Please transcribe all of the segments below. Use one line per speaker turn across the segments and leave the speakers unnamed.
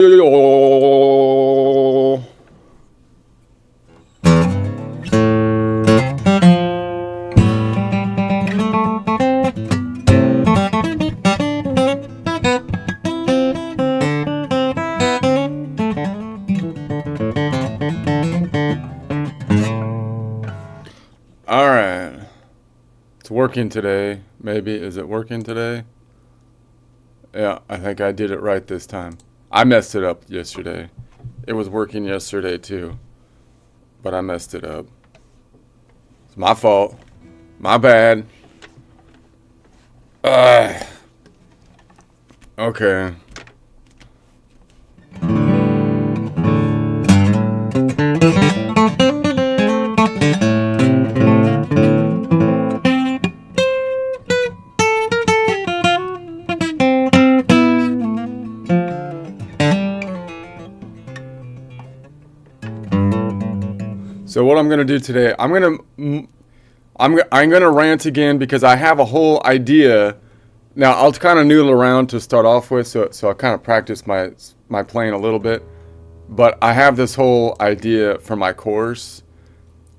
Alright. It's working today. Maybe. Is it working today? Yeah, I think I did it right this time. I messed it up yesterday. It was working yesterday too, but I messed it up. It's my fault. My bad. Okay. So what I'm gonna do today, I'm gonna rant again because I have a whole idea. Now I'll kind of noodle around to start off with, so I kind of practice my playing a little bit. But I have this whole idea for my course,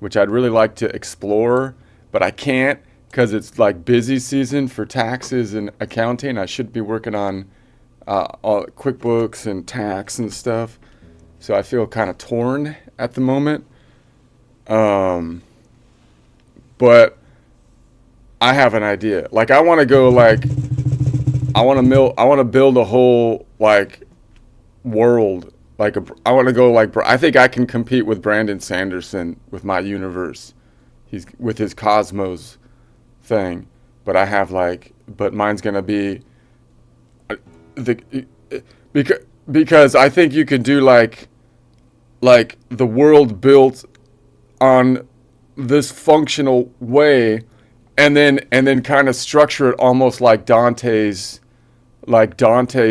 which I'd really like to explore, but I can't because it's like busy season for taxes and accounting. I should be working on all QuickBooks and tax and stuff, so I feel kind of torn at the moment. But I have an idea. Like I want to go like I want to build a whole like world. Like I want to go like I think I can compete with Brandon Sanderson with my universe. He's with his Cosmos thing, but I have like but mine's going to be because I think you could do like the world built on this functional way and then kind of structure it almost like Dante's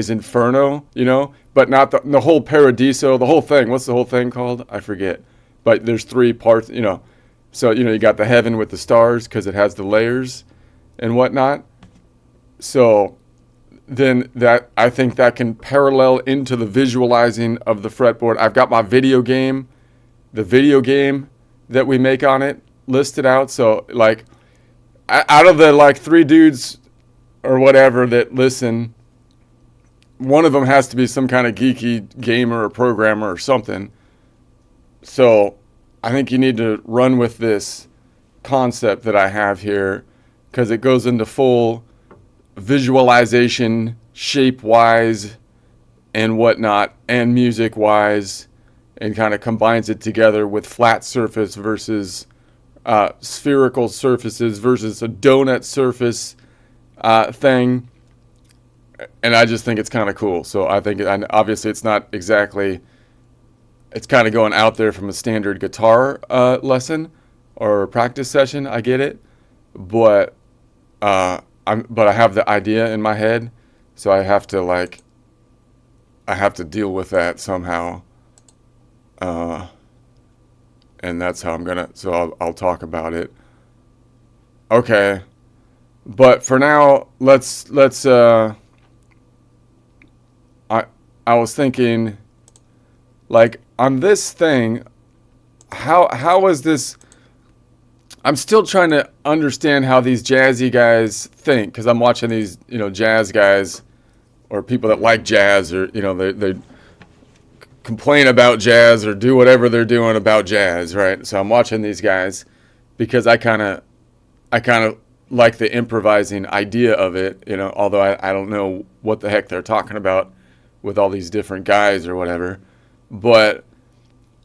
Inferno, you know, but not the whole Paradiso, the whole thing. What's the whole thing called? I forget. But there's three parts, you know. So, you know, you got the heaven with the stars because it has the layers and whatnot. So then that I think that can parallel into the visualizing of the fretboard. I've got my video game, the video game that we make on it listed out. So like out of the like three dudes or whatever that listen, one of them has to be some kind of geeky gamer or programmer or something. So I think you need to run with this concept that I have here because it goes into full visualization, shape-wise and whatnot, and music-wise, and kind of combines it together with flat surface versus spherical surfaces versus a donut surface thing. And I just think it's kind of cool. So I think, and obviously it's not exactly, it's kind of going out there from a standard guitar lesson or practice session. I get it. But I have the idea in my head. So I have to deal with that somehow. And that's how I'm gonna. So I'll talk about it. Okay, but for now, let's. I was thinking, like on this thing, how is this? I'm still trying to understand how these jazzy guys think because I'm watching these, you know, jazz guys or people that like jazz or you know they complain about jazz or do whatever they're doing about jazz, right? So I'm watching these guys because I kind of like the improvising idea of it, you know, although I don't know what the heck they're talking about with all these different guys or whatever. But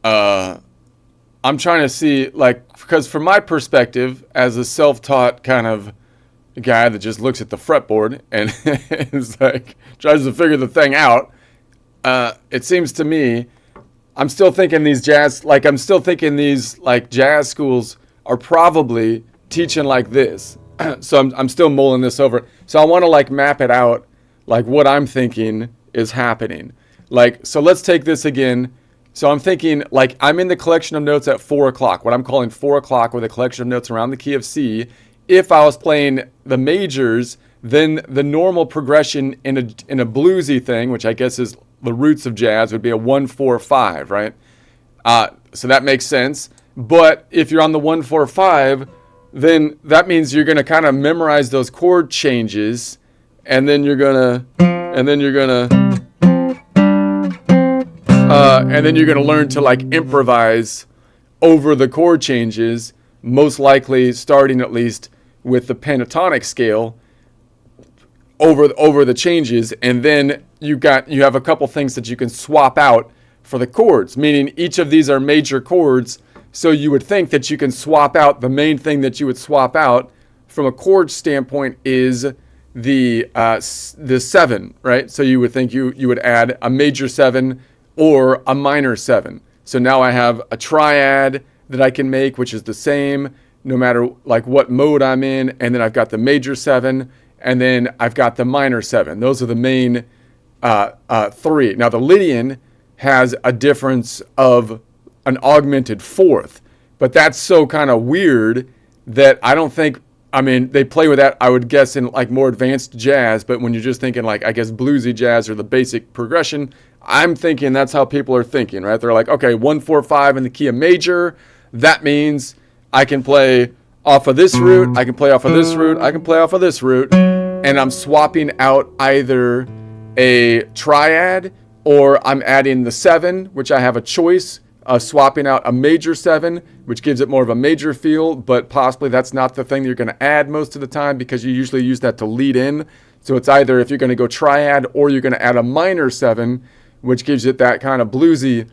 I'm trying to see, like, because from my perspective as a self-taught kind of guy that just looks at the fretboard and is like tries to figure the thing out, it seems to me, I'm still thinking these jazz schools are probably teaching like this. So I'm still mulling this over. So I want to like map it out, like what I'm thinking is happening. Like, so let's take this again. So I'm thinking like I'm in the collection of notes at 4 o'clock, what I'm calling 4 o'clock with a collection of notes around the key of C. If I was playing the majors, then the normal progression in a bluesy thing, which I guess is the roots of jazz would be a 1-4-5, right? So that makes sense. But if you're on the 1-4-5, then that means you're going to kind of memorize those chord changes, and then you're gonna learn to like improvise over the chord changes, most likely starting at least with the pentatonic scale over the changes, and then you have a couple things that you can swap out for the chords, meaning each of these are major chords, so you would think that you can swap out. The main thing that you would swap out from a chord standpoint is the 7, right? So you would think you would add a major 7 or a minor 7. So now I have a triad that I can make, which is the same no matter like what mode I'm in, and then I've got the major 7, and then I've got the minor 7. Those are the main 3. Now the Lydian has a difference of an augmented 4th, but that's so kind of weird that I don't think, I mean, they play with that, I would guess, in like more advanced jazz, but when you're just thinking like, I guess, bluesy jazz or the basic progression, I'm thinking that's how people are thinking, right? They're like, okay, 1-4-5 in the key of major, that means I can play off of this root, I can play off of this root, I can play off of this root, and I'm swapping out either a triad or I'm adding the 7, which I have a choice of swapping out a major 7, which gives it more of a major feel, but possibly that's not the thing you're going to add most of the time because you usually use that to lead in. So it's either if you're going to go triad or you're going to add a minor 7, which gives it that kind of bluesy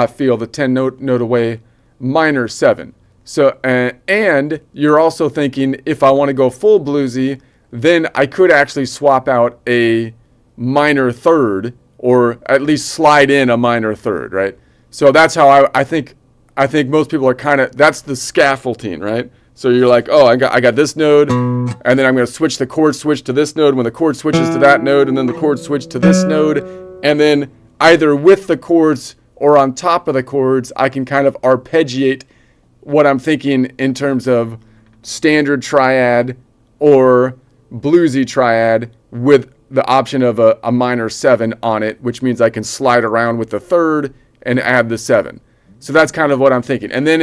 feel, the 10 note away minor 7. So, and you're also thinking, if I want to go full bluesy, then I could actually swap out a minor 3rd, or at least slide in a minor 3rd, right? So that's how I think most people are kind of, that's the scaffolding, right? So you're like, oh, I got this node, and then I'm going to switch the chord switch to this node when the chord switches to that node, and then the chord switch to this node, and then either with the chords or on top of the chords, I can kind of arpeggiate what I'm thinking in terms of standard triad or bluesy triad with the option of a minor 7 on it, which means I can slide around with the 3rd and add the 7. So that's kind of what I'm thinking. And then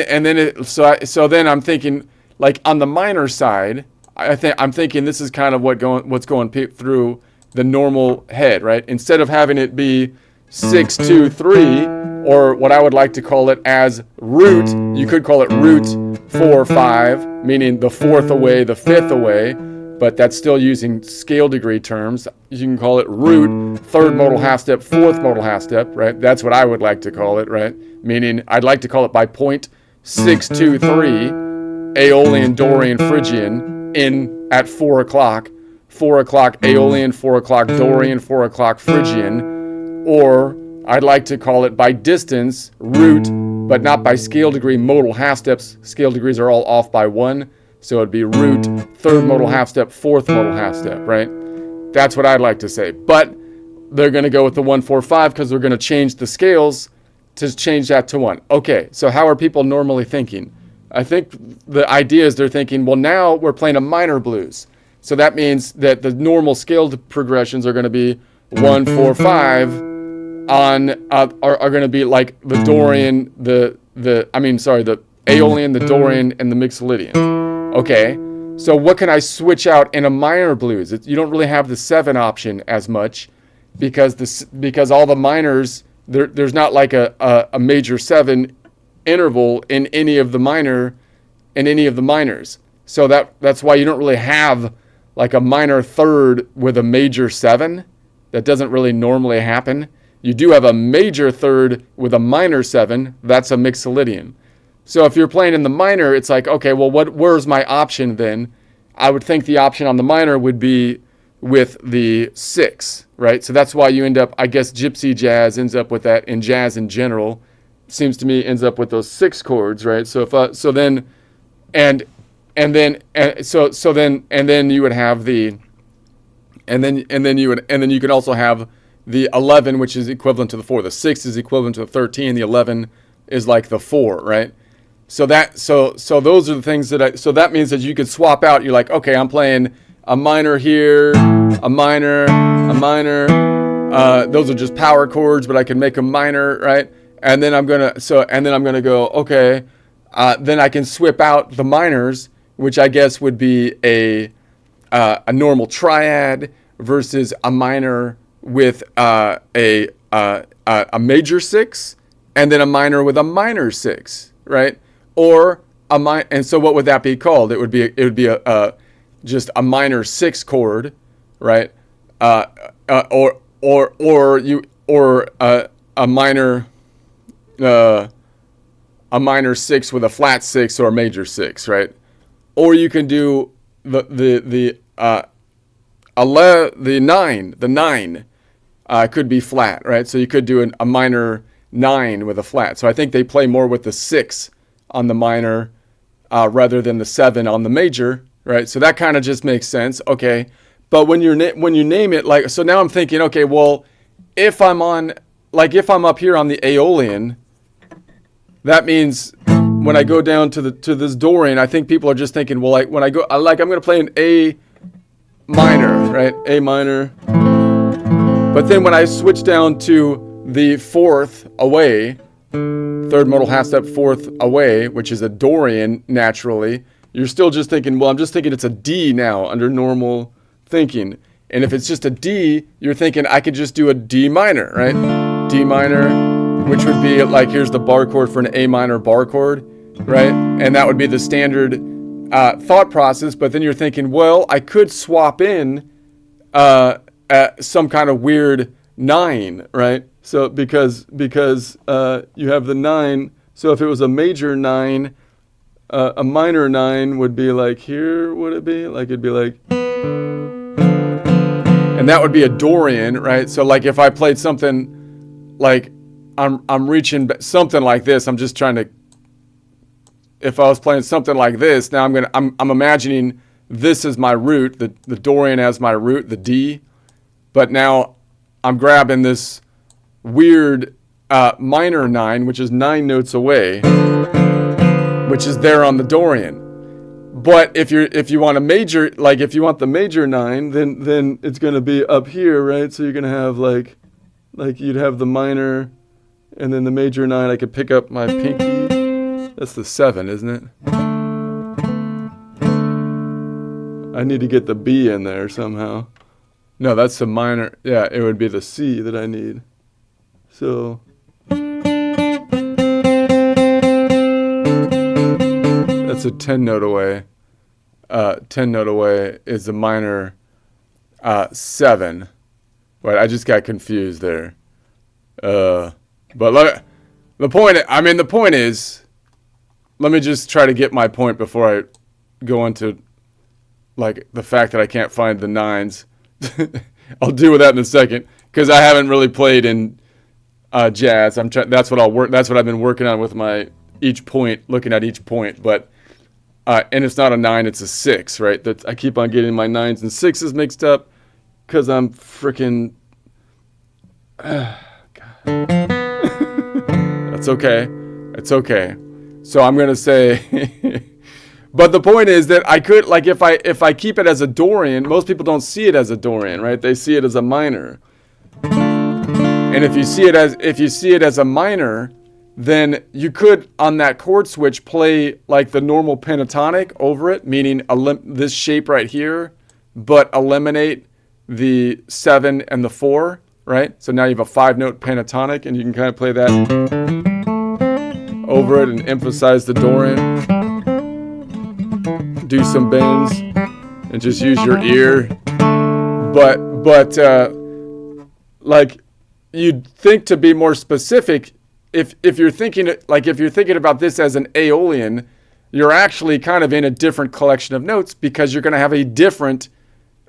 I'm thinking, like on the minor side, I'm thinking this is kind of what's going through the normal head, right? Instead of having it be 6-2-3, or what I would like to call it as root, you could call it root 4-5, meaning the 4th away, the 5th away, but that's still using scale degree terms. You can call it root 3rd modal half step, 4th modal half step, right? That's what I would like to call it, right? Meaning I'd like to call it by point 6-2-3, Aeolian, Dorian, Phrygian in at 4 o'clock. 4 o'clock Aeolian, 4 o'clock Dorian, 4 o'clock Phrygian, or I'd like to call it by distance, root, but not by scale degree, modal half steps. Scale degrees are all off by 1, so it'd be root, 3rd modal half step, 4th modal half step, right? That's what I'd like to say. But they're going to go with the 1-4-5 because we're going to change the scales to change that to 1. Okay, so how are people normally thinking? I think the idea is they're thinking, well, now we're playing a minor blues. So that means that the normal scaled progressions are going to be 1-4-5 are going to be like the Dorian, the Aeolian, the Dorian, and the Mixolydian. Okay, so what can I switch out in a minor blues? You don't really have the 7 option as much because all the minors, there's not like a major 7 interval in any of the minors. So that's why you don't really have like a minor 3rd with a major 7. That doesn't really normally happen. You do have a major 3rd with a minor 7. That's a Mixolydian. So if you're playing in the minor, it's like, okay, well, where's my option then? I would think the option on the minor would be with the 6, right? So that's why you end up, I guess, gypsy jazz ends up with that, in jazz in general, seems to me ends up with those 6 chords, right? So then you would have the, and then you could also have the 11, which is equivalent to the 4. The 6 is equivalent to the 13. The 11 is like the 4, right? So those are the things so that means that you could swap out. You're like, okay, I'm playing a minor here, a minor, those are just power chords, but I can make them minor, right? And then I'm gonna go, okay. Then I can swip out the minors, which I guess would be a normal triad versus a minor with a major six, and then a minor with a minor six, right? Or and so what would that be called? It would be just a minor six chord, right? Or a minor six with a flat six or a major six, right? Or you can do the nine could be flat, right? So you could do a minor 9 with a flat. So I think they play more with the 6 on the minor rather than the 7 on the major, right? So that kind of just makes sense, okay. But when you name it, like, so now I'm thinking, okay, well, if I'm up here on the Aeolian, that means when I go down to this Dorian, I think people are just thinking, well, like when I'm going to play an A minor, right? A minor. But then when I switch down to the fourth away, third modal half step fourth away, which is a Dorian naturally, you're still just thinking, well, I'm just thinking it's a D now under normal thinking. And if it's just a D, you're thinking I could just do a D minor, right? D minor, which would be like, here's the bar chord for an A minor bar chord, right? And that would be the standard thought process. But then you're thinking, well, I could swap in some kind of weird 9, right? So because you have the 9. So if it was a major 9, a minor 9 would be like here. Would it be like it'd be like, and that would be a Dorian, right? So like if I played something like I'm reaching something like this. I'm just trying to. If I was playing something like this, now I'm imagining this is my root, the Dorian as my root, the D, but now I'm grabbing this weird minor 9, which is 9 notes away, which is there on the Dorian. But if you want a major, like if you want the major 9, then it's going to be up here, right? So you're going to have like you'd have the minor, and then the major 9. I could pick up my pinky. That's the 7, isn't it? I need to get the B in there somehow. No, that's the minor. Yeah, it would be the C that I need. So that's a 10 note away. 10 note away is the minor 7. Right, I just got confused there. But the point is, let me just try to get my point before I go into like the fact that I can't find the 9s. I'll deal with that in a second because I haven't really played in jazz. That's what I've been working on with my looking at each point. But and it's not a 9, it's a 6, right? I keep on getting my 9s and 6s mixed up because I'm freaking. That's okay. It's okay. So I'm gonna say. But the point is that I could, like, if I keep it as a Dorian, most people don't see it as a Dorian, right? They see it as a minor. And if you see it as a minor, then you could on that chord switch play like the normal pentatonic over it, meaning this shape right here, but eliminate the 7 and the 4, right? So now you have a 5-note pentatonic, and you can kind of play that over it and emphasize the Dorian. Do some bends and just use your ear, but like you'd think to be more specific, if you're thinking about this as an Aeolian, you're actually kind of in a different collection of notes because you're going to have a different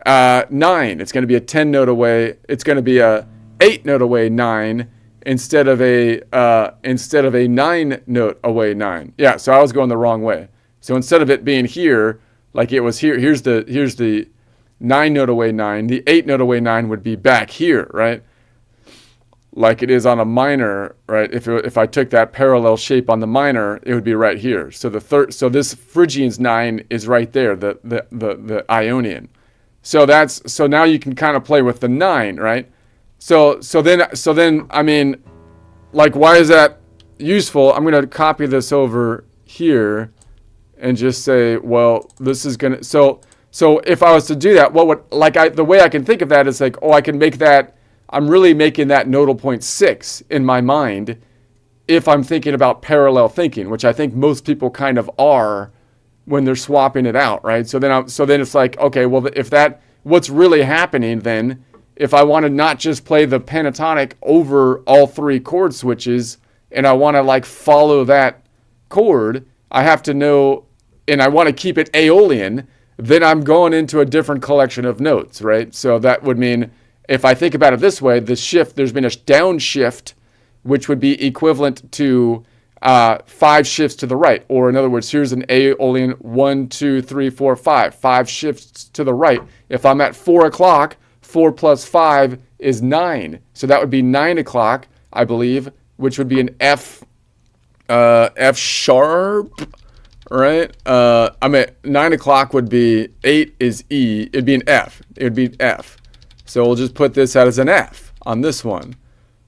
9. It's going to be a 10 note away. It's going to be a 8 note away 9 instead of a 9 note away 9. Yeah, so I was going the wrong way. So instead of it being here, like it was here, here's the 9 note away 9. The 8 note away 9 would be back here, right? Like it is on a minor, right? If I took that parallel shape on the minor, it would be right here. So this Phrygian's 9 is right there, the Ionian. So now you can kind of play with the 9, right? So then I mean, like, why is that useful? I'm gonna copy this over here and just say, well, this is gonna. So if I was to do that, what would the way I can think of that is like, oh, I can make that. I'm really making that nodal point 6 in my mind if I'm thinking about parallel thinking, which I think most people kind of are when they're swapping it out, right? So then it's like, okay, well, if that, what's really happening then, if I want to not just play the pentatonic over all 3 chord switches and I want to like follow that chord, I have to know, and I want to keep it Aeolian, then I'm going into a different collection of notes, right? So that would mean, if I think about it this way, the shift, there's been a downshift, which would be equivalent to 5 shifts to the right. Or in other words, here's an Aeolian 1, 2, 3, 4, 5. 5 shifts to the right. If I'm at 4 o'clock, 4 plus 5 is 9. So that would be 9 o'clock, I believe, which would be an F sharp, right? I mean, 9 o'clock would be, 8 is E. It'd be an F. It would be F. So we'll just put this out as an F on this one.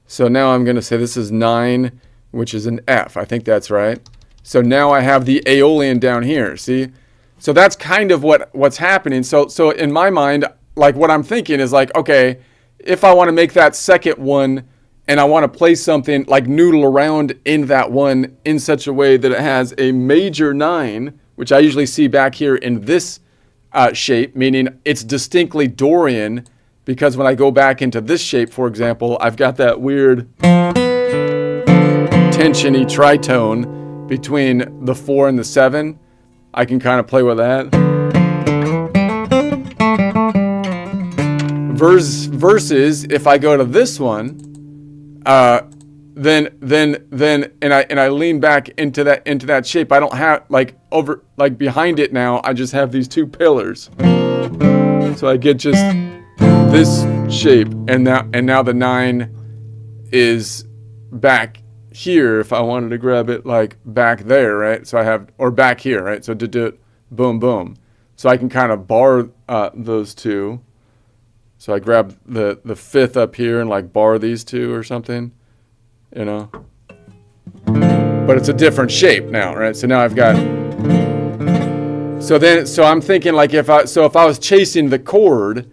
So now I'm going to say this is 9, which is an F. I think that's right. So now I have the Aeolian down here, see? So that's kind of what's happening. So in my mind, like what I'm thinking is like, okay, if I want to make that second one and I want to play something like noodle around in that one in such a way that it has a major 9, which I usually see back here in this shape, meaning it's distinctly Dorian, because when I go back into this shape, for example, I've got that weird tension-y tritone between the 4 and the 7. I can kind of play with that. Versus if I go to this one, then I lean back into that shape. I don't have like behind it now. I just have these 2 pillars, so I get just this shape, and now the 9 is back here. If I wanted to grab it like back there, right? So I have, or back here, right? So to do it, boom, boom. So I can kind of bar those 2. So I grab the 5th up here and like bar these 2 or something, you know. But it's a different shape now, right? So now I've got. So I'm thinking like if I was chasing the chord,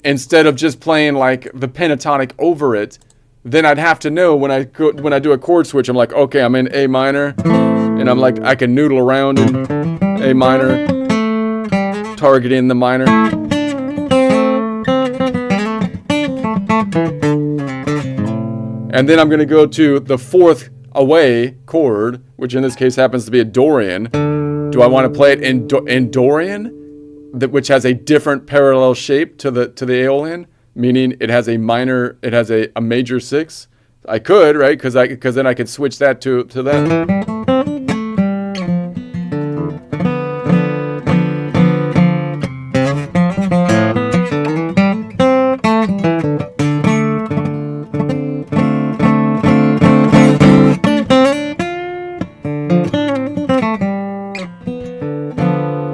instead of just playing like the pentatonic over it, then I'd have to know when I do a chord switch, I'm like, okay, I'm in A minor, and I'm like, I can noodle around in A minor, targeting the minor. And then I'm going to go to the 4th away chord, which in this case happens to be a Dorian. Do I want to play it in Dorian? Which has a different parallel shape to the Aeolian, meaning it has a minor, it has a major 6. I could, right? Because then I could switch that to that.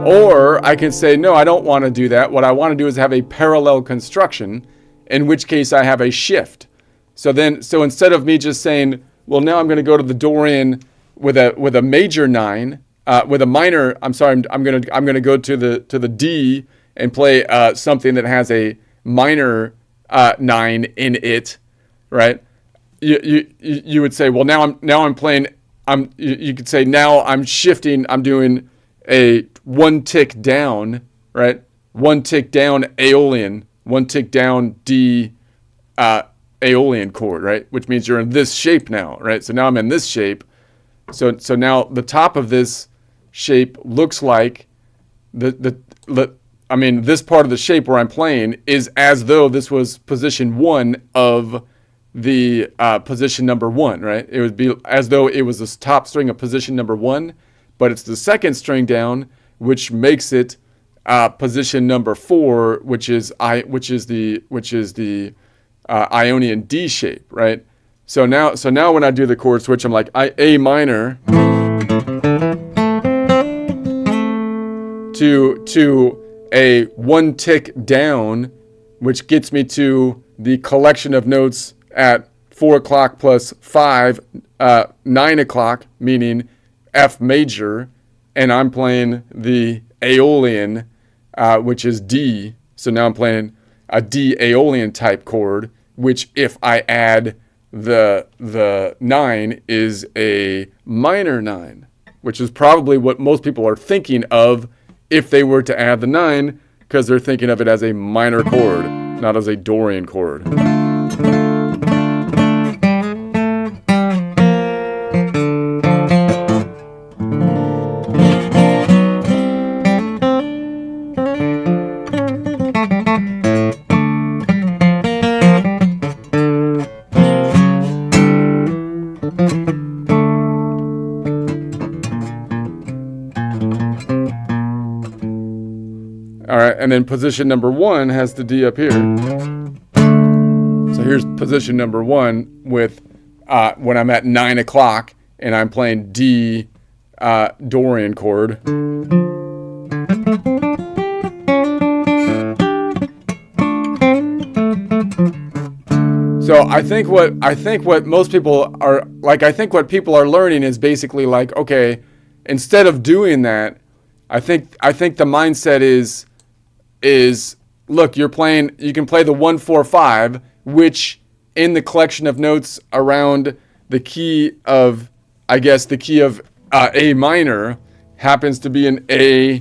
Or I can say, no, I don't want to do that. What I want to do is have a parallel construction, in which case I have a shift. So instead of me just saying, well, now I'm going to go to the Dorian with a major 9, with a minor. I'm sorry, I'm going to go to the D and play something that has a minor 9 in it, right? You would say, well, now I'm playing. You could say now I'm shifting. I'm doing a 1 tick down, right? 1 tick down Aeolian, 1 tick down D Aeolian chord, right? Which means you're in this shape now, right? So now I'm in this shape. So now the top of this shape looks like this part of the shape where I'm playing is as though this was position 1 of the position number 1, right? It would be as though it was the top string of position number 1, but it's the second string down, which makes it position number 4, which is the Ionian D shape, right? So now when I do the chord switch, I'm like A minor to a 1 tick down, which gets me to the collection of notes at 4 o'clock plus 5, 9 o'clock, meaning F major, and I'm playing the Aeolian, which is D. So now I'm playing a D Aeolian type chord, which if I add the 9 is a minor 9, which is probably what most people are thinking of if they were to add the 9, because they're thinking of it as a minor chord, not as a Dorian chord. All right, and then position number 1 has the D up here. So here's position number 1 with when I'm at 9 o'clock and I'm playing D Dorian chord. So I think what most people are like, I think what people are learning is basically like, okay, instead of doing that, I think the mindset is look, you can play the 1-4-5, which in the collection of notes around the key of, I guess the key of A minor happens to be an A,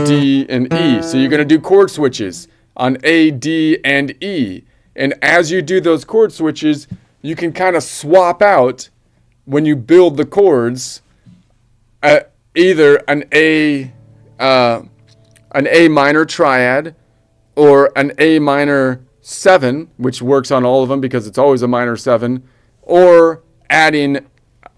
D, and E. So you're going to do chord switches on A, D, and E. And as you do those chord switches, you can kind of swap out, when you build the chords, either an A minor triad or an A minor 7, which works on all of them because it's always a minor 7, or adding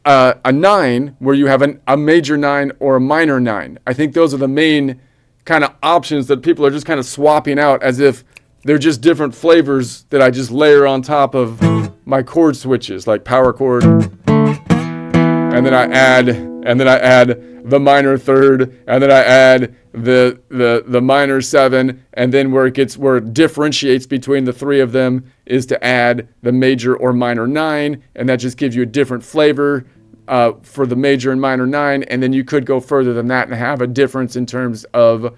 a 9 where you have a major 9 or a minor 9. I think those are the main kind of options that people are just kind of swapping out as if they're just different flavors that I just layer on top of my chord switches, like power chord. And then I add the minor 3rd, and then I add the minor 7, and then where it differentiates between the 3 of them is to add the major or minor 9, and that just gives you a different flavor for the major and minor 9, and then you could go further than that and have a difference in terms of,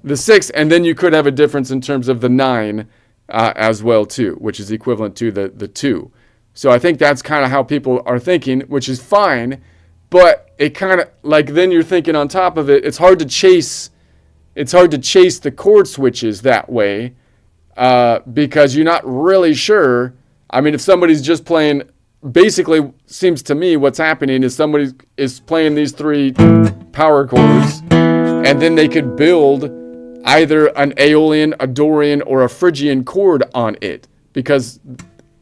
the 6, and then you could have a difference in terms of the 9 as well too, which is equivalent to the 2. So I think that's kind of how people are thinking, which is fine, but it kind of like then you're thinking on top of it, it's hard to chase the chord switches that way because you're not really sure. I mean, if somebody's just playing, basically seems to me what's happening is somebody is playing these 3 power chords, and then they could build either an Aeolian, a Dorian, or a Phrygian chord on it, because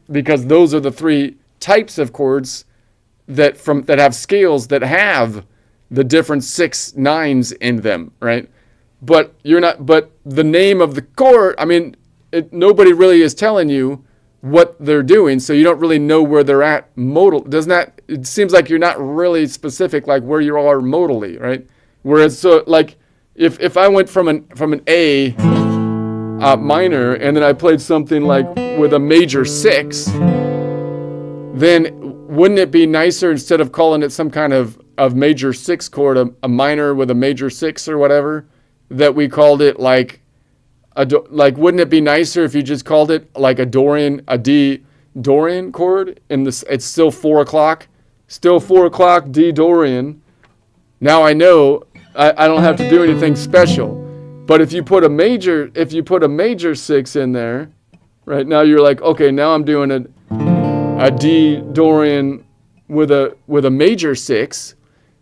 those are the 3 types of chords that have scales that have the different 6 9s in them, right? But the name of the chord, I mean, nobody really is telling you what they're doing, so you don't really know where they're at modal. It seems like you're not really specific, like where you are modally, right? Whereas, so like, if I went from an A minor and then I played something like with a major 6, then wouldn't it be nicer, instead of calling it some kind of major 6 chord, a minor with a major 6 or whatever, that we called it like wouldn't it be nicer if you just called it like a D Dorian chord? It's still 4 o'clock, D Dorian. Now I know I don't have to do anything special. But if you put a major 6 in there, right, now you're like, okay, now I'm doing a D Dorian with a major 6.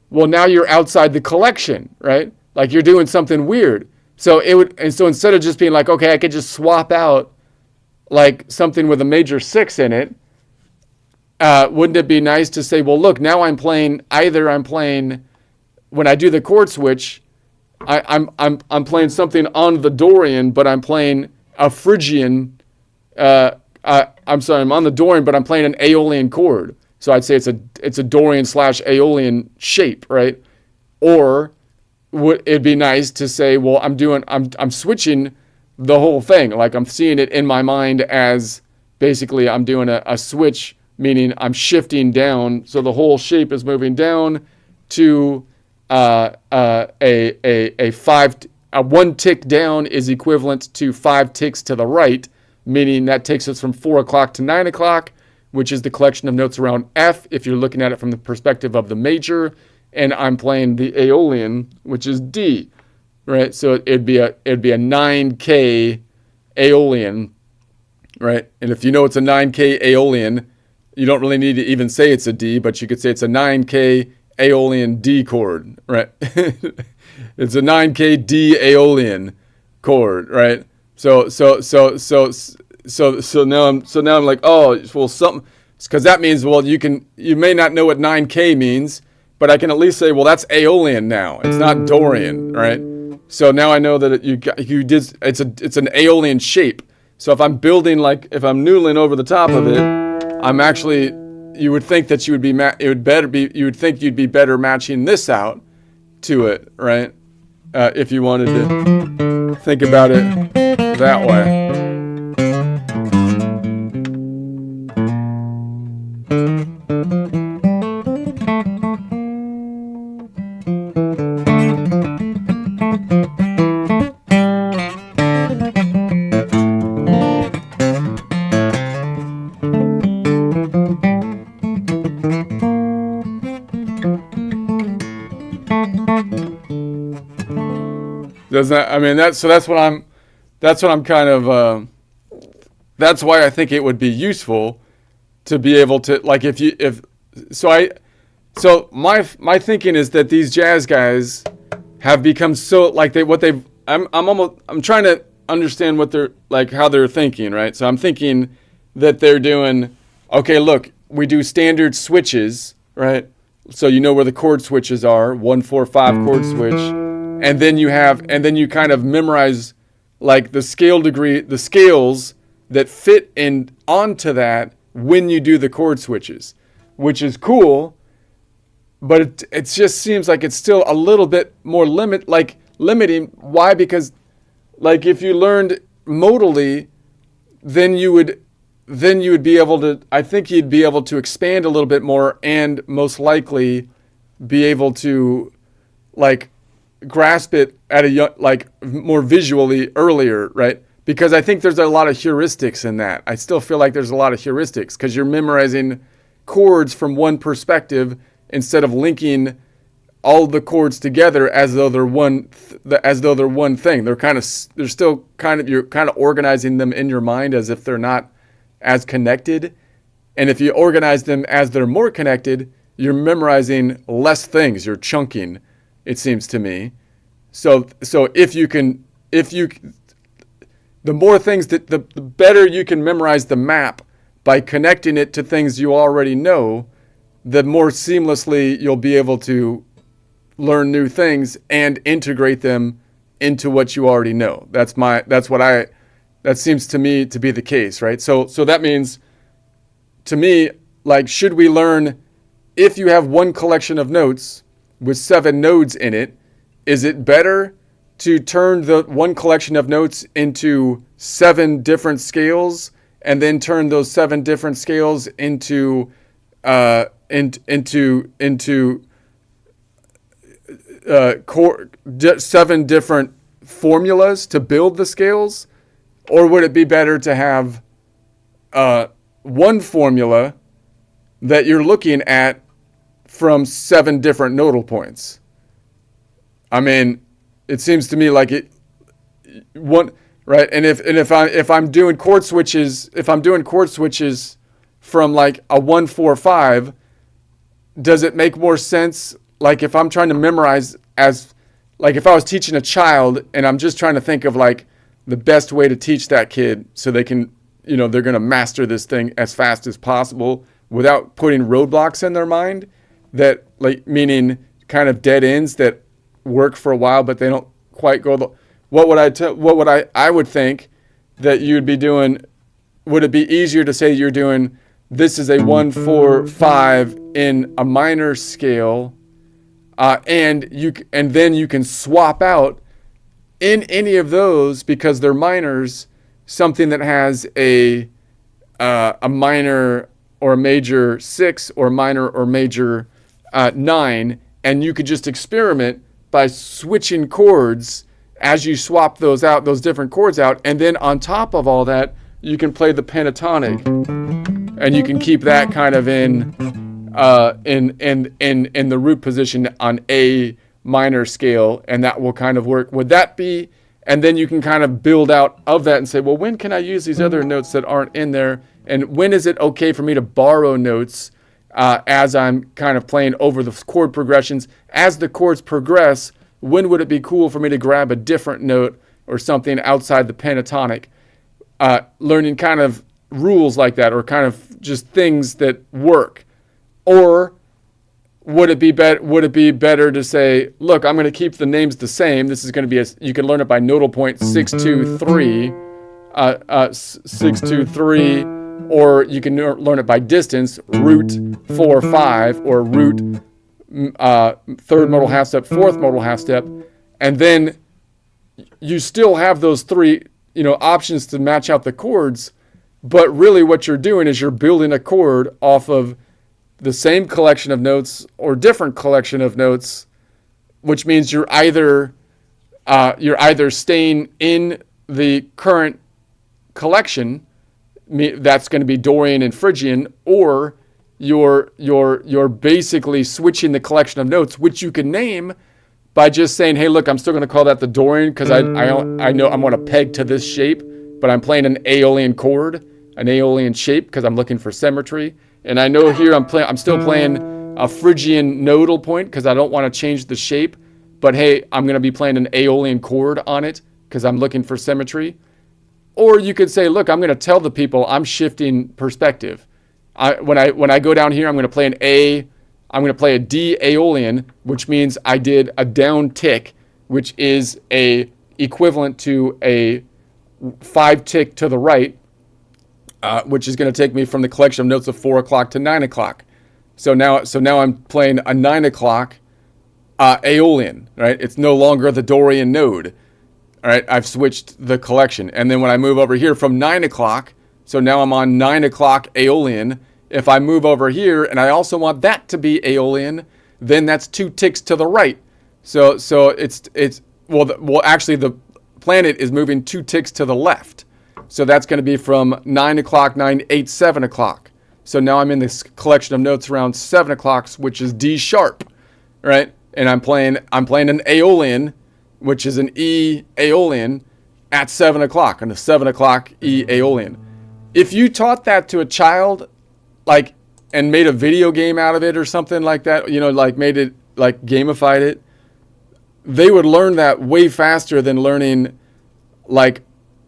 Well, now you're outside the collection, right? Like you're doing something weird. So instead of just being like, okay, I could just swap out like something with a major 6 in it, wouldn't it be nice to say, well, look, now I'm playing when I do the chord switch, I'm playing something on the Dorian, but I'm playing a Phrygian. I'm on the Dorian, but I'm playing an Aeolian chord. So I'd say it's a Dorian / Aeolian shape, right? Or would it be nice to say, well, I'm switching the whole thing. Like I'm seeing it in my mind as basically I'm doing a switch, meaning I'm shifting down. So the whole shape is moving down to one tick down is equivalent to 5 ticks to the right, meaning that takes us from 4 o'clock to 9 o'clock, which is the collection of notes around F, if you're looking at it from the perspective of the major, and I'm playing the Aeolian, which is D, right? So it'd be a 9K Aeolian, right? And if you know it's a 9K Aeolian, you don't really need to even say it's a D, but you could say it's a 9K Aeolian D chord, right? It's a 9K D Aeolian chord, right? So now I'm like, oh, well, something, because that means, well, you may not know what 9K means, but I can at least say, well, that's Aeolian now. It's not Dorian, right? So now I know that it's an Aeolian shape. So if I'm building, like, if I'm noodling over the top of it, I'm actually, you would think that you would think you'd be better matching this out to it, right? If you wanted to think about it that way. That's why I think it would be useful to be able to, like, my thinking is that these jazz guys have become so, like, I'm trying to understand what they're, like, how they're thinking, right? So I'm thinking that they're doing, okay, look, we do standard switches, right? So you know where the chord switches are, 1, 4, 5 chord switch. And then you kind of memorize, like, the scales that fit in onto that when you do the chord switches, which is cool, but it just seems like it's still a little bit more limiting. Why? Because, like, if you learned modally, then you would be able to, I think you'd be able to expand a little bit more, and most likely be able to, like, grasp it at more visually earlier, right? Because I think there's a lot of heuristics in that. I still feel like there's a lot of heuristics because you're memorizing chords from one perspective instead of linking all the chords together as though they're one thing. You're kind of organizing them in your mind as if they're not as connected. And if you organize them as they're more connected, you're memorizing less things. You're chunking, it seems to me. So the more things the better you can memorize the map by connecting it to things you already know, the more seamlessly you'll be able to learn new things and integrate them into what you already know. That seems to me to be the case, right? So that means, to me, like, should we learn, if you have one collection of notes with 7 nodes in it, is it better to turn the one collection of notes into 7 different scales and then turn those 7 different scales into 7 different formulas to build the scales? Or would it be better to have one formula that you're looking at from 7 different nodal points? I mean, it seems to me like right? And if I'm doing chord switches from, like, a 1, 4, 5, does it make more sense? Like, if I'm trying to memorize, if I was teaching a child and I'm just trying to think of, like, the best way to teach that kid so they can, they're going to master this thing as fast as possible without putting roadblocks in their mind, that, like, meaning kind of dead ends that work for a while but they don't quite go I would think that you'd be doing. Would it be easier to say you're doing, this is a 1, 4, 5 in a minor scale, and then you can swap out in any of those, because they're minors, something that has a minor or a major 6 or minor or major 9, and you could just experiment by switching chords as you swap those out, those different chords out, and then on top of all that, you can play the pentatonic, and you can keep that kind of in the root position on A minor scale, and that will kind of work. Would that be? And then you can kind of build out of that and say, well, when can I use these other notes that aren't in there? And when is it okay for me to borrow notes as I'm kind of playing over the chord progressions? As the chords progress, when would it be cool for me to grab a different note or something outside the pentatonic? Learning kind of rules like that, or kind of just things that work. Or would it be better to say, look, I'm going to keep the names the same. This is going to be you can learn it by nodal point 623, 623, or you can learn it by distance, root 4/5, or root third modal half step, fourth modal half step, and then you still have those three, options to match out the chords. But really, what you're doing is you're building a chord off of the same collection of notes or different collection of notes, which means you're either staying in the current collection, that's going to be Dorian and Phrygian, or you're basically switching the collection of notes, which you can name by just saying, hey, look, I'm still going to call that the Dorian because I know I'm going to peg to this shape, but I'm playing an Aeolian chord, an Aeolian shape, because I'm looking for symmetry. And I know here I'm still playing a Phrygian nodal point because I don't want to change the shape. But hey, I'm going to be playing an Aeolian chord on it because I'm looking for symmetry. Or you could say, look, I'm going to tell the people I'm shifting perspective. When I go down here, I'm going to play I'm going to play a D Aeolian, which means I did a down tick, which is equivalent to a 5 tick to the right. Which is going to take me from the collection of notes of 4 o'clock to 9 o'clock. So now I'm playing a 9 o'clock Aeolian, right? It's no longer the Dorian node, all right? I've switched the collection. And then when I move over here from 9 o'clock, so now I'm on 9 o'clock Aeolian. If I move over here and I also want that to be Aeolian, then that's 2 ticks to the right. So actually the planet is moving 2 ticks to the left. So that's going to be from 9 o'clock, 9, 8, 7 o'clock. So now I'm in this collection of notes around 7 o'clock, which is D sharp, right? And I'm playing an Aeolian, which is an E Aeolian at 7 o'clock, and a 7 o'clock E Aeolian. If you taught that to a child, and made a video game out of it or something like that, made it, gamified it, they would learn that way faster than learning,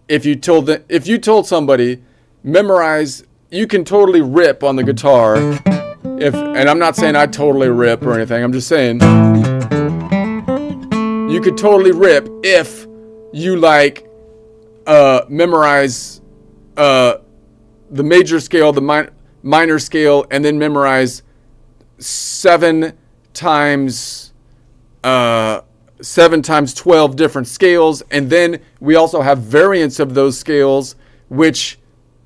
if you told somebody, memorize, you can totally rip on the guitar. And I'm not saying I totally rip or anything. I'm just saying you could totally rip if you memorize the major scale, the minor scale, and then memorize 7 times 12 different scales, and then we also have variants of those scales, which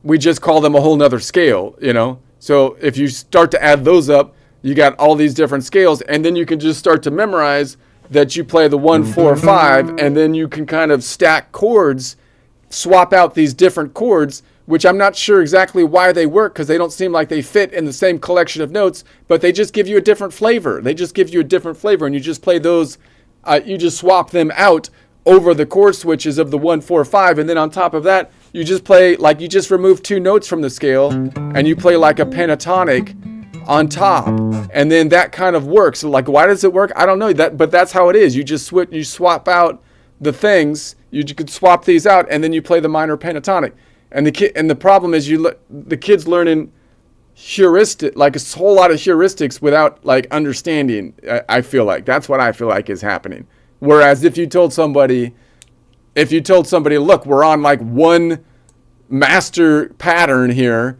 we just call them a whole nother scale, So if you start to add those up, you got all these different scales, and then you can just start to memorize that you play the 1, 4, 5, and then you can kind of stack chords, swap out these different chords, which I'm not sure exactly why they work, because they don't seem like they fit in the same collection of notes, but they just give you a different flavor. And you just play those. You just swap them out over the chord switches of the 1, 4, 5, and then on top of that, you just play you just remove 2 notes from the scale, and you play like a pentatonic on top, and then that kind of works. So why does it work? I don't know that, but that's how it is. You just swap out the things. You could swap these out, and then you play the minor pentatonic. And the problem is the kid's learning heuristic, a whole lot of heuristics without understanding. I feel like that's what I feel like is happening. Whereas if you told somebody, look, we're on one master pattern here,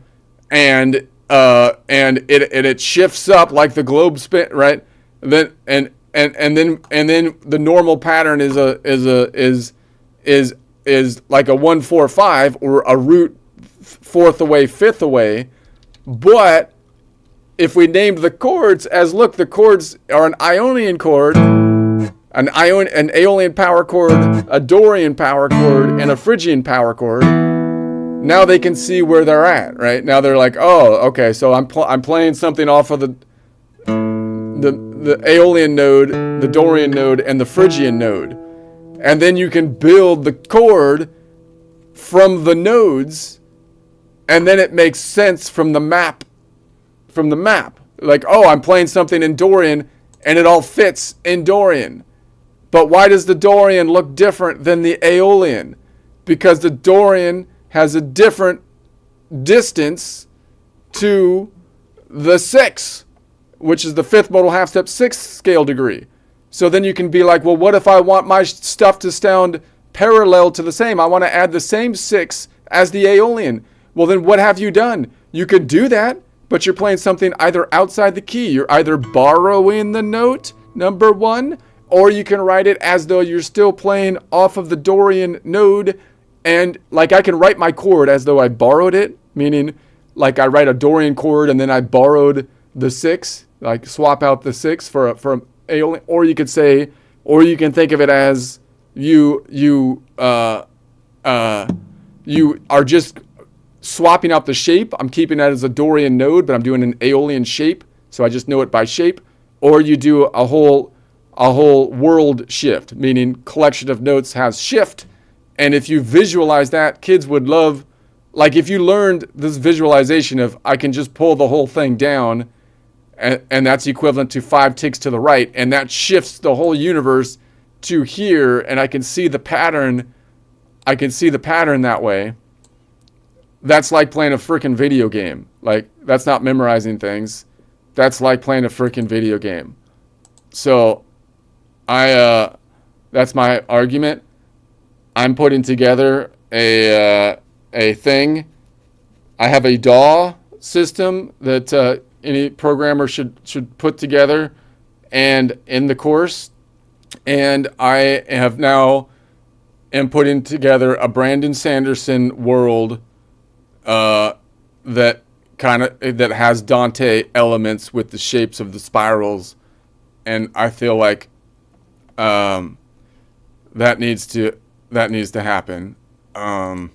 and it shifts up like the globe spin, right? Then and then the normal pattern is is like a 1-4-5 or a root fourth away, fifth away. But if we named the chords as, look, the chords are an Ionian chord, an Aeolian power chord, a Dorian power chord, and a Phrygian power chord. Now they can see where they're at, right? Now they're like, oh, okay, so I'm playing something off of the Aeolian node, the Dorian node, and the Phrygian node. And then you can build the chord from the nodes, and then it makes sense from the map. Like, oh, I'm playing something in Dorian, and it all fits in Dorian. But why does the Dorian look different than the Aeolian? Because the Dorian has a different distance to the 6, which is the fifth modal half step 6th scale degree. So then you can be like, well, what if I want my stuff to sound parallel to the same? I want to add the same 6 as the Aeolian. Well, then what have you done? You could do that, but you're playing something either outside the key. You're either borrowing the note, number 1, or you can write it as though you're still playing off of the Dorian node. And like I can write my chord as though I borrowed it, meaning like I write a Dorian chord and then I borrowed the 6, like swap out the 6 for Aeolian. Or you could say, or you can think of it as you are just swapping out the shape. I'm keeping that as a Dorian node, but I'm doing an Aeolian shape, so I just know it by shape. Or you do a whole world shift, meaning collection of notes has shift. And if you visualize that, kids would love, like if you learned this visualization of I can just pull the whole thing down, and that's equivalent to 5 ticks to the right, and that shifts the whole universe to here, and I can see the pattern. I can see the pattern that way. That's like playing a freaking video game. Like, that's not memorizing things. That's like playing a freaking video game. So, that's my argument. I'm putting together a thing. I have a DAW system that any programmer should put together and in the course. And I have now am putting together a Brandon Sanderson world that has Dante elements with the shapes of the spirals, and I feel like that needs to happen. I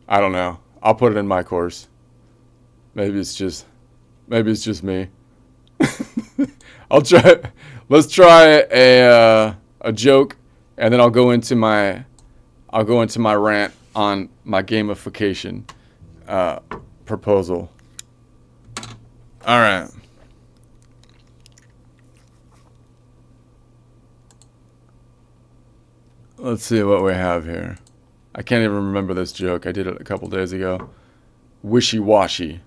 don't know. I'll put it in my course. Maybe it's just me. I'll try. Let's try a joke, and then I'll go into my rant on my gamification proposal. All right. Let's see what we have here. I can't even remember this joke. I did it a couple days ago. Wishy-washy.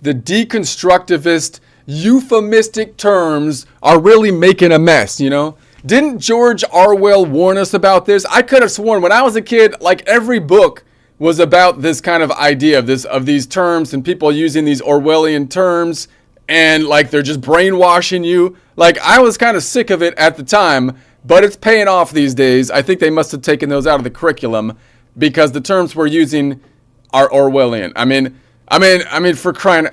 The deconstructivist, euphemistic terms are really making a mess, you know? Didn't George Orwell warn us about this? I could have sworn when I was a kid, like every book was about this kind of idea of these terms and people using these Orwellian terms, and like they're just brainwashing you. Like, I was kind of sick of it at the time, but it's paying off these days. I think they must have taken those out of the curriculum because the terms we're using are Orwellian. I mean, for crying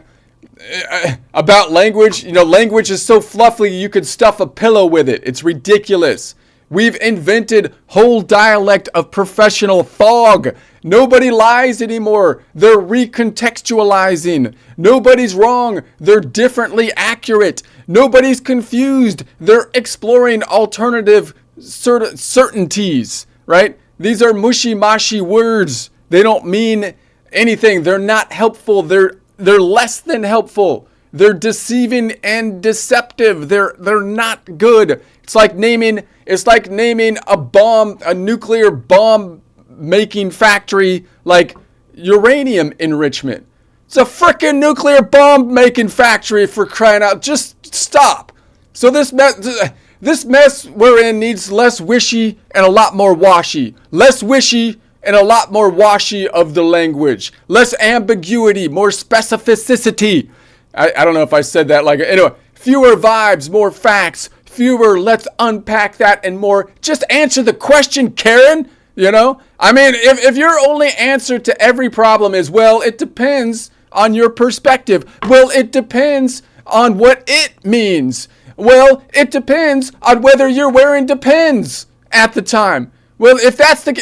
about language, you know, language is so fluffy you could stuff a pillow with it. It's ridiculous. We've invented whole dialect of professional fog. Nobody lies anymore. They're recontextualizing. Nobody's wrong. They're differently accurate. Nobody's confused. They're exploring alternative certainties, right? These are mushy-mashy words. They don't mean anything. They're not helpful. They're less than helpful. They're deceiving and deceptive. They're not good. It's like naming a nuclear bomb making factory like uranium enrichment. It's a frickin' nuclear bomb making factory, for crying out. Just stop. So this mess we're in needs less wishy and a lot more washy. Less wishy and a lot more washy of the language. Less ambiguity, more specificity. I don't know if I said that like, anyway, fewer vibes, more facts. fewer. Let's unpack that and more. Just answer the question, Karen. You know, I mean, if your only answer to every problem is, well, it depends on your perspective. Well, it depends on what it means. Well, it depends on whether you're wearing Depends at the time. Well, if that's the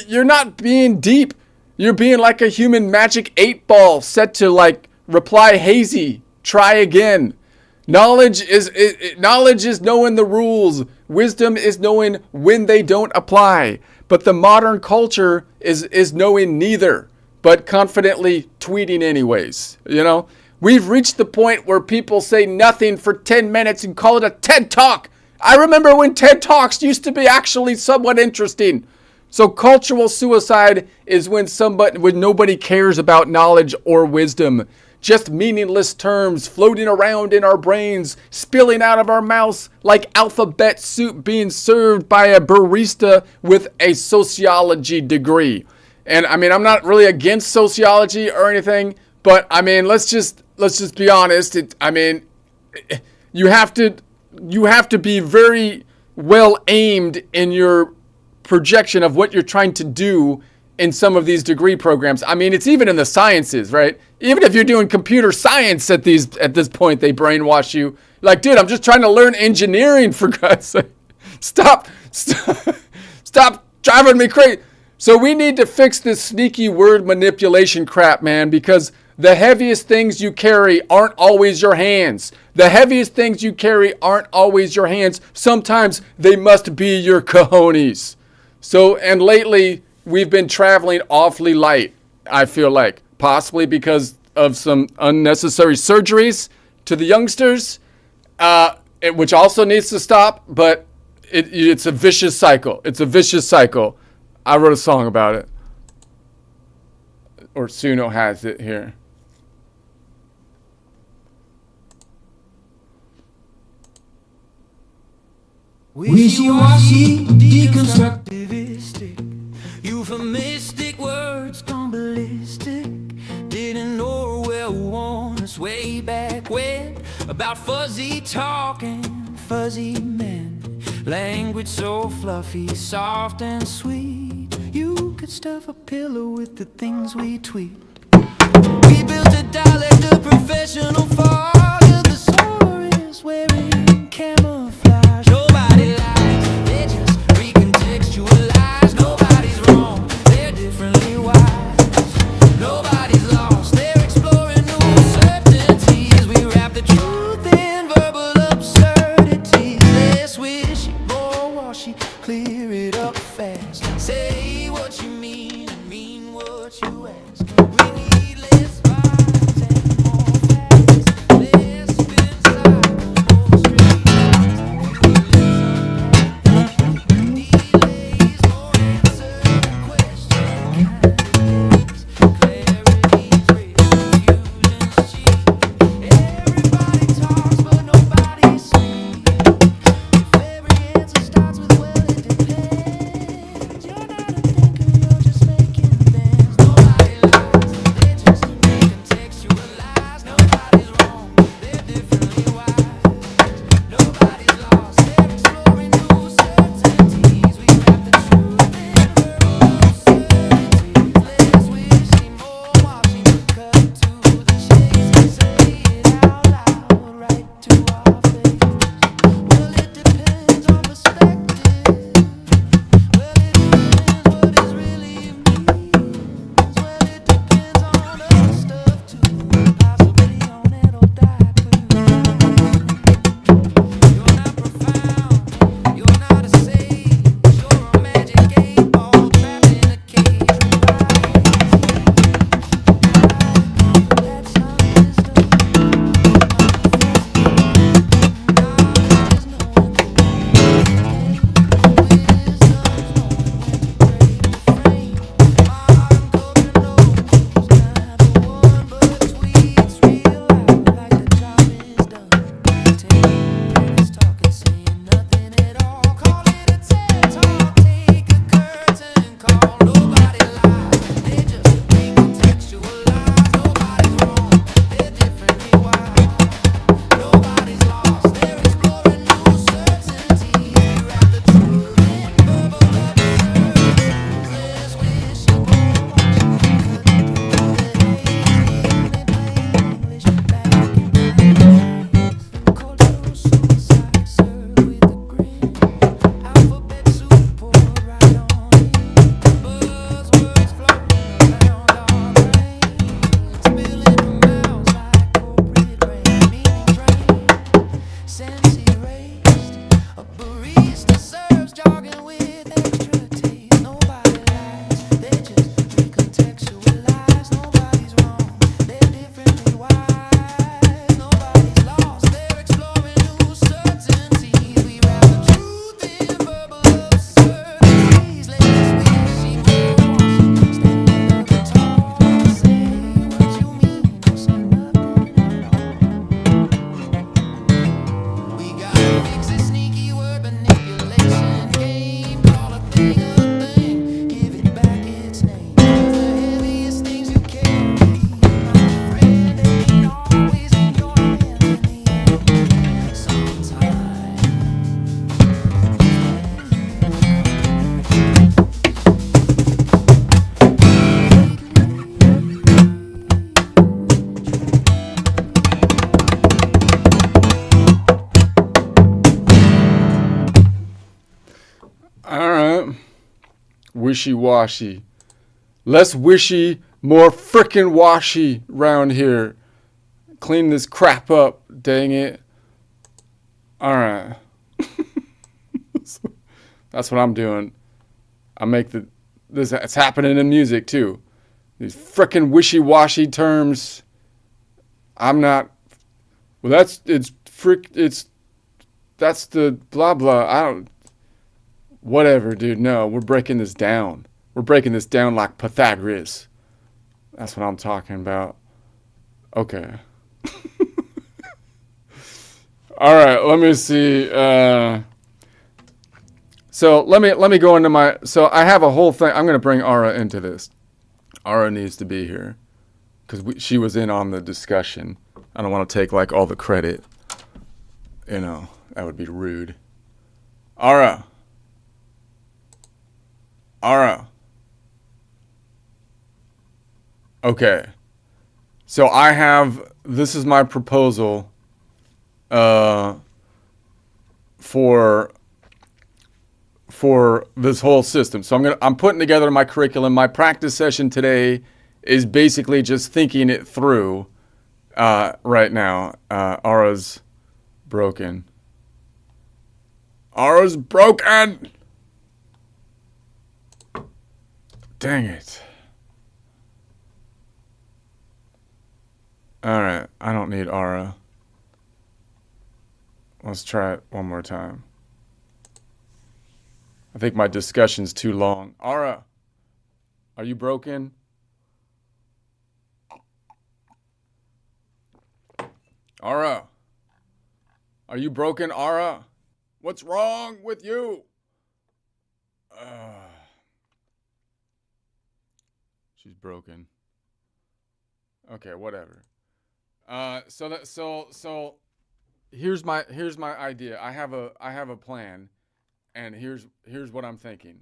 you're not being deep. You're being like a human magic 8-ball set to like reply hazy. Try again. Knowledge is knowing the rules. Wisdom is knowing when they don't apply. But the modern culture is knowing neither, but confidently tweeting anyways. You know, we've reached the point where people say nothing for 10 minutes and call it a TED Talk. I remember when TED Talks used to be actually somewhat interesting. So cultural suicide is when nobody cares about knowledge or wisdom. Just meaningless terms floating around in our brains, spilling out of our mouths like alphabet soup being served by a barista with a sociology degree. And I mean, I'm not really against sociology or anything, but I mean, let's just be honest. You have to be very well aimed in your projection of what you're trying to do in some of these degree programs. I mean, it's even in the sciences, right? Even if you're doing computer science at this point, they brainwash you. Like, dude, I'm just trying to learn engineering, for God's sake. Stop driving me crazy. So we need to fix this sneaky word manipulation crap, man, because the heaviest things you carry aren't always your hands. The heaviest things you carry aren't always your hands. Sometimes they must be your cojones. So, and lately, we've been traveling awfully light, I feel like. Possibly because of some unnecessary surgeries to the youngsters, which also needs to stop, but it's a vicious cycle. It's a vicious cycle. I wrote a song about it. Or Suno has it here.
Wishy-washy, deconstructivistic, euphemistic words gone ballistic. Didn't know where we want us way back when. About fuzzy talking, fuzzy men. Language so fluffy, soft and sweet. You could stuff a pillow with the things we tweet. We built a dialect, a professional far. The thesaurus wearing camouflage. Nobody lies, they just recontextualize. Nobody's wrong, they're differently wise. Nobody's lost, they're exploring new certainties. We wrap the truth in verbal absurdities. Less wishy, more washy, clear it up fast. Say what you mean and mean what you ask. We need less lies and more facts. Less spin cycles, more straight lines. Delays, more answer question candidates. Clarity's real, confusion's cheap. Everybody talks but nobody speaks. If every answer starts with well it depends, you're not a thinker, you're just making plans. Nobody
wishy-washy. Less wishy, more frickin' washy round here. Clean this crap up, dang it. Alright. That's what I'm doing. It's happening in music too. These frickin' wishy-washy terms. That's the blah blah. Whatever, dude. No, we're breaking this down. We're breaking this down like Pythagoras. That's what I'm talking about. Okay. All right, let me see. So let me go into my. So I have a whole thing. I'm gonna bring Ara into this. Ara needs to be here because she was in on the discussion. I don't want to take like all the credit. You know, that would be rude. Ara. Okay. So this is my proposal for this whole system. So I'm putting together my curriculum. My practice session today is basically just thinking it through right now. Ara's broken. Ara's broken! Dang it. Alright, I don't need Ara. Let's try it one more time. I think my discussion's too long. Ara, are you broken? Ara, are you broken, Ara? What's wrong with you? She's broken. Okay, whatever. So here's my idea. I have a plan, and here's what I'm thinking.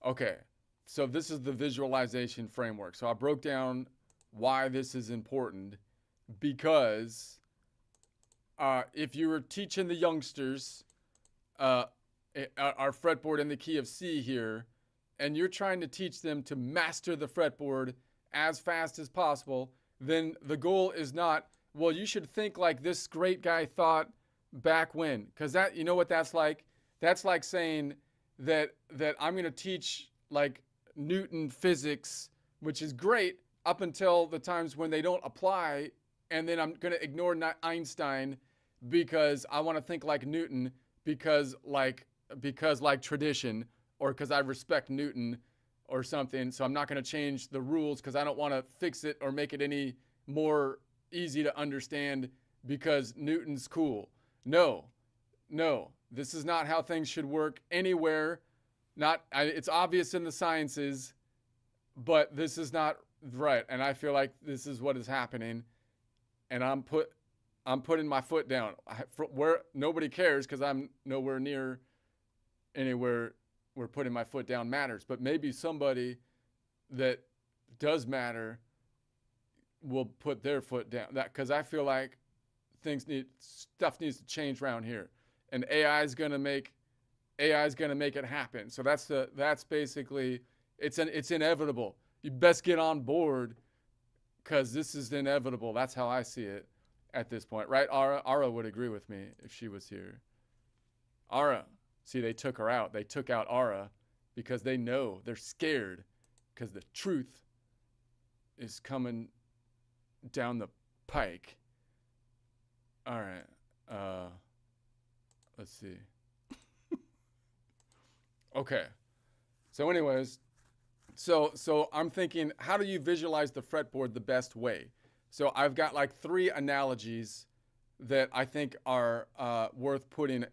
Okay, so this is the visualization framework. So I broke down why this is important because if you were teaching the youngsters our fretboard in the key of C here, and you're trying to teach them to master the fretboard as fast as possible, then the goal is not, well, you should think like this great guy thought back when. Because that, you know what that's like? That's like saying that I'm going to teach like Newton physics, which is great up until the times when they don't apply, and then I'm going to ignore Einstein because I want to think like Newton because like tradition, or because I respect Newton or something. So I'm not going to change the rules because I don't want to fix it or make it any more easy to understand because Newton's cool. No, this is not how things should work anywhere. It's obvious in the sciences, but this is not right. And I feel like this is what is happening. And I'm putting my foot down where nobody cares because I'm nowhere near anywhere where putting my foot down matters. But maybe somebody that does matter will put their foot down. Because I feel like stuff needs to change around here, and AI is gonna make it happen. So that's basically it's inevitable. You best get on board because this is inevitable. That's how I see it at this point, right? Ara would agree with me if she was here. Ara, see, they took her out. They took out Ara because they know they're scared because the truth is coming down the pike. All right. Let's see. Okay. So anyways, so I'm thinking, how do you visualize the fretboard the best way? So I've got like 3 analogies that I think are worth putting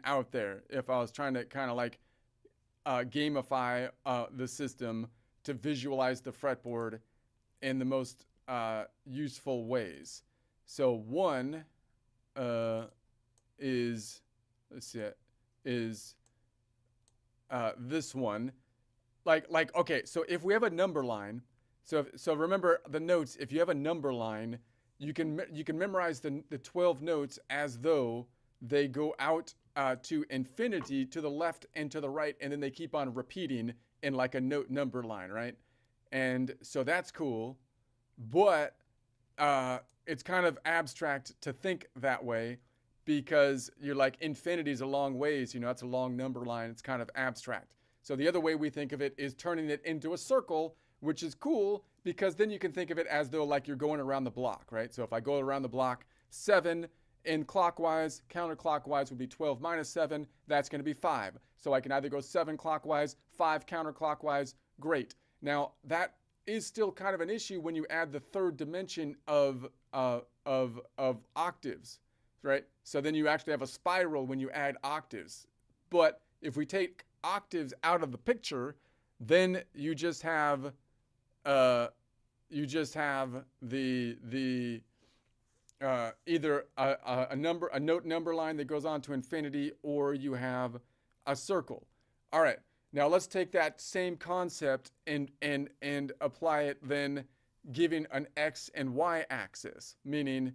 out there if I was trying to kind of like gamify the system to visualize the fretboard in the most useful ways. So one is, let's see, is this one. Like okay, so if we have a number line, so remember the notes. If you have a number line, you can memorize the 12 notes as though they go out to infinity, to the left and to the right, and then they keep on repeating in like a note number line, right? And so that's cool, but it's kind of abstract to think that way because you're like infinity's a long ways, that's a long number line. It's kind of abstract. So the other way we think of it is turning it into a circle, which is cool because then you can think of it as though like you're going around the block, right? So if I go around the block, 7 in clockwise, counterclockwise would be 12 minus 7. That's going to be 5. So I can either go 7 clockwise, 5 counterclockwise. Great. Now that is still kind of an issue when you add the third dimension of octaves, right? So then you actually have a spiral when you add octaves. But if we take octaves out of the picture, then you just have the either a note number line that goes on to infinity, or you have a circle. All right. Now let's take that same concept and apply it then giving an X and Y axis, meaning,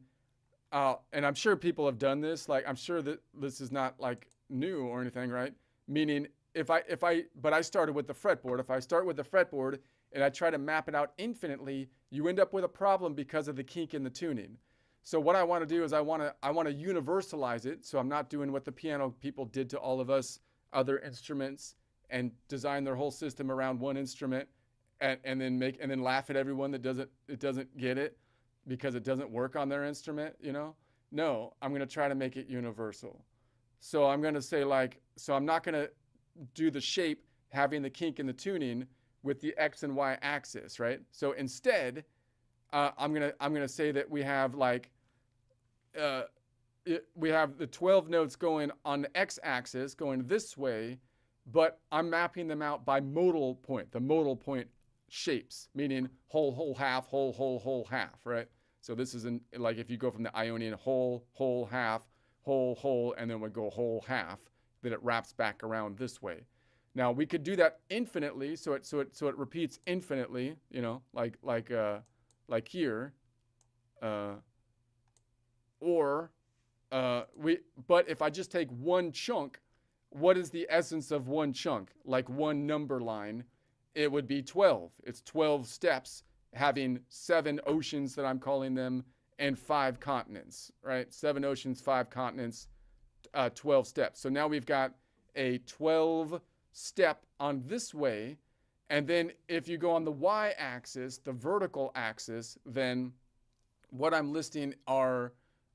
and I'm sure people have done this, like I'm sure that this is not like new or anything, right? Meaning but I started with the fretboard. If I start with the fretboard and I try to map it out infinitely, you end up with a problem because of the kink in the tuning. So what I want to do is I want to universalize it. So I'm not doing what the piano people did to all of us other instruments and design their whole system around one instrument and then laugh at everyone that doesn't get it because it doesn't work on their instrument, No, I'm going to try to make it universal. So I'm going to say so I'm not going to do the shape having the kink in the tuning with the X and Y axis, right? So instead, I'm gonna say that we have we have the 12 notes going on the X axis going this way, but I'm mapping them out by modal point, the modal point shapes, meaning whole, whole, half, whole, whole, whole, half, right? So this is like if you go from the Ionian whole, whole, half, whole, whole, and then we go whole, half, then it wraps back around this way. Now we could do that infinitely, so it repeats infinitely, like here, but if I just take one chunk, what is the essence of one chunk? Like one number line, it would be 12. It's 12 steps having 7 oceans that I'm calling them and 5 continents, right? 7 oceans, 5 continents, 12 steps. So now we've got a 12 step on this way. And then if you go on the y-axis, the vertical axis, then what I'm listing are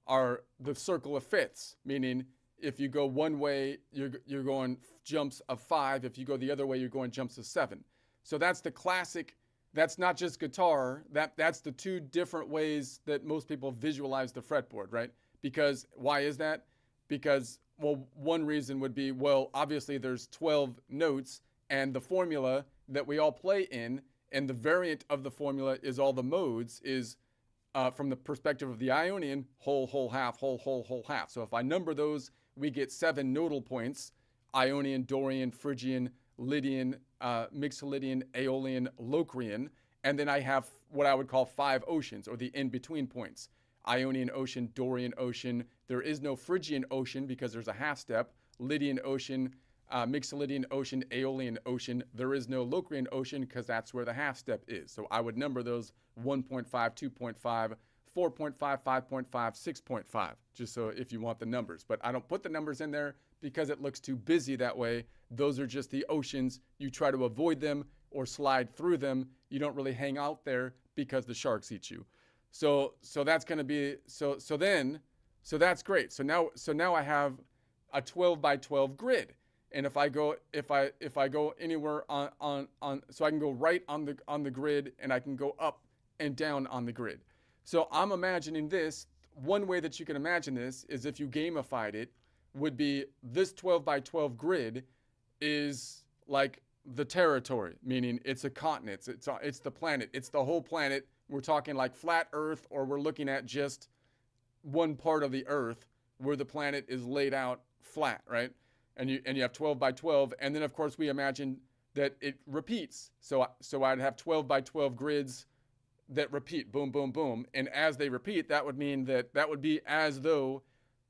the circle of fifths, meaning if you go one way, you're going jumps of 5. If you go the other way, you're going jumps of 7. So that's the classic. That's not just guitar. That's the 2 different ways that most people visualize the fretboard, right? Because why is that? Because, well, one reason would be, well, obviously there's 12 notes and the formula that we all play in, and the variant of the formula is all the modes is from the perspective of the Ionian, whole, whole, half, whole, whole, whole, half. So if I number those, we get 7 nodal points: Ionian, Dorian, Phrygian, Lydian, Mixolydian, Aeolian, Locrian. And then I have what I would call 5 oceans, or the in-between points. Ionian ocean, Dorian ocean. There is no Phrygian ocean because there's a half step. Lydian ocean, Mixolydian ocean, Aeolian ocean. There is no Locrian ocean because that's where the half step is. So I would number those 1.5, 2.5, 4.5, 5.5, 6.5, just so if you want the numbers. But I don't put the numbers in there because it looks too busy that way. Those are just the oceans. You try to avoid them or slide through them. You don't really hang out there because the sharks eat you. So that's going to be, so that's great. So now I have a 12 by 12 grid. And if I go anywhere on so I can go right on the grid, and I can go up and down on the grid. So I'm imagining this. One way that you can imagine this is if you gamified it, would be this 12 by 12 grid is like the territory, meaning it's a continent, it's the planet, it's the whole planet. We're talking like flat Earth, or we're looking at just one part of the Earth where the planet is laid out flat, right? And you have 12 by 12, and then of course we imagine that it repeats. So I'd have 12 by 12 grids that repeat, boom, boom, boom. And as they repeat, that would mean that would be as though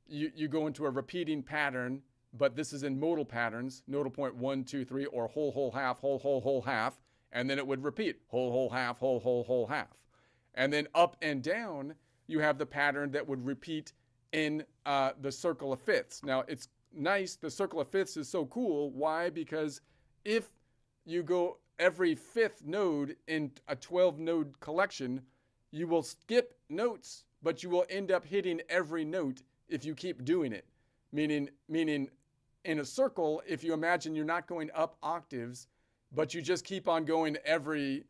you go into a repeating pattern but this is in modal patterns, nodal point 1, 2, 3, or whole, whole, half, whole, whole, whole, half, and then it would repeat whole, whole, half, whole, whole, whole, half. And then up and down, you have the pattern that would repeat in the circle of fifths. Now, it's nice. The circle of fifths is so cool. Why? Because if you go every fifth node in a 12 node collection, you will skip notes, but you will end up hitting every note if you keep doing it. Meaning in a circle, if you imagine you're not going up octaves, but you just keep on going every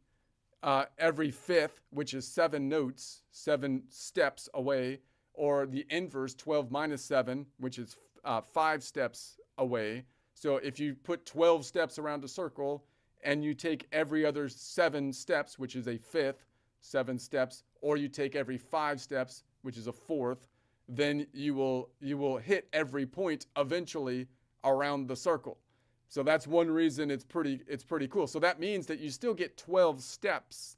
fifth, which is 7 notes, 7 steps away, or the inverse, 12 minus 7, which is 5 steps away. So if you put 12 steps around a circle and you take every other 7 steps, which is a fifth, 7 steps, or you take every 5 steps, which is a fourth, then you will hit every point eventually around the circle. So that's one reason it's pretty cool. So that means that you still get 12 steps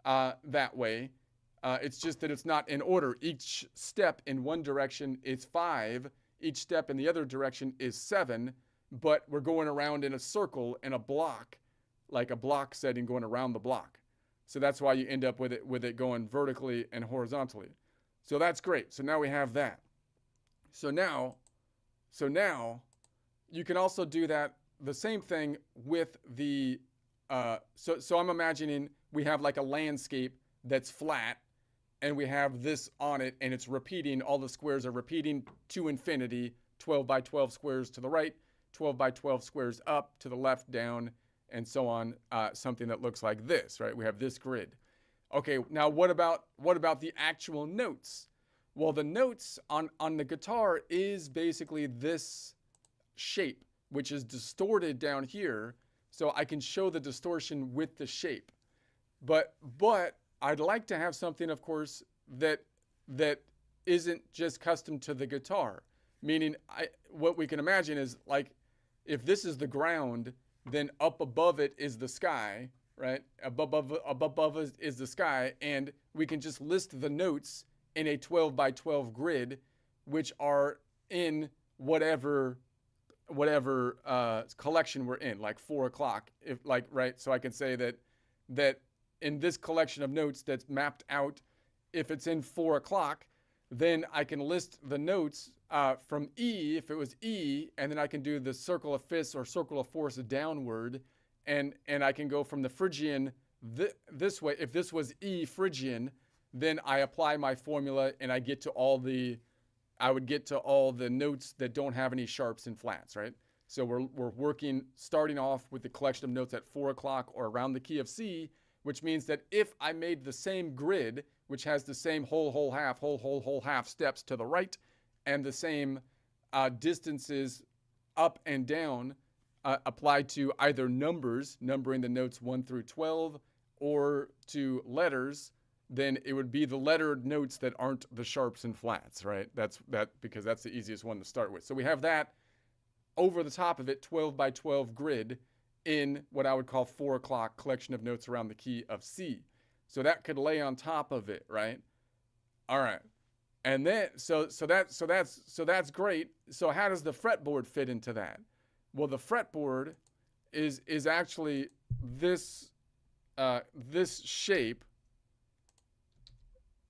that way. It's just that it's not in order. Each step in one direction is 5. Each step in the other direction is 7. But we're going around in a circle in a block, like a block setting going around the block. So that's why you end up with it going vertically and horizontally. So that's great. So now we have that. So now you can also do that, the same thing with the, so I'm imagining we have like a landscape that's flat and we have this on it and it's repeating, all the squares are repeating to infinity, 12 by 12 squares to the right, 12 by 12 squares up, to the left, down, and so on, something that looks like this, right? We have this grid. Okay, now what about the actual notes? Well, the notes on the guitar is basically this shape, which is distorted down here, so I can show the distortion with the shape. But I'd like to have something, of course, that isn't just custom to the guitar. Meaning, what we can imagine is, like, if this is the ground, then up above it is the sky, right? Above us is the sky, and we can just list the notes in a 12 by 12 grid, which are in whatever collection we're in, like 4 o'clock, if like, right? So I can say that in this collection of notes that's mapped out, if it's in 4 o'clock, then I can list the notes from E, if it was E, and then I can do the circle of fifths or circle of fourths downward, and I can go from the Phrygian this way. If this was E Phrygian, then I apply my formula and I would get to all the notes that don't have any sharps and flats, right? So we're starting off with the collection of notes at 4 o'clock or around the key of C, which means that if I made the same grid, which has the same whole, whole, half, whole, whole, whole, half steps to the right, and the same distances up and down applied to either numbers, numbering the notes 1 through 12, or to letters, then it would be the lettered notes that aren't the sharps and flats, right? Because that's the easiest one to start with. So we have that over the top of it, 12 by 12 grid in what I would call 4 o'clock collection of notes around the key of C. So that could lay on top of it, right? All right. And then, so that's great. So how does the fretboard fit into that? Well, the fretboard is actually this shape.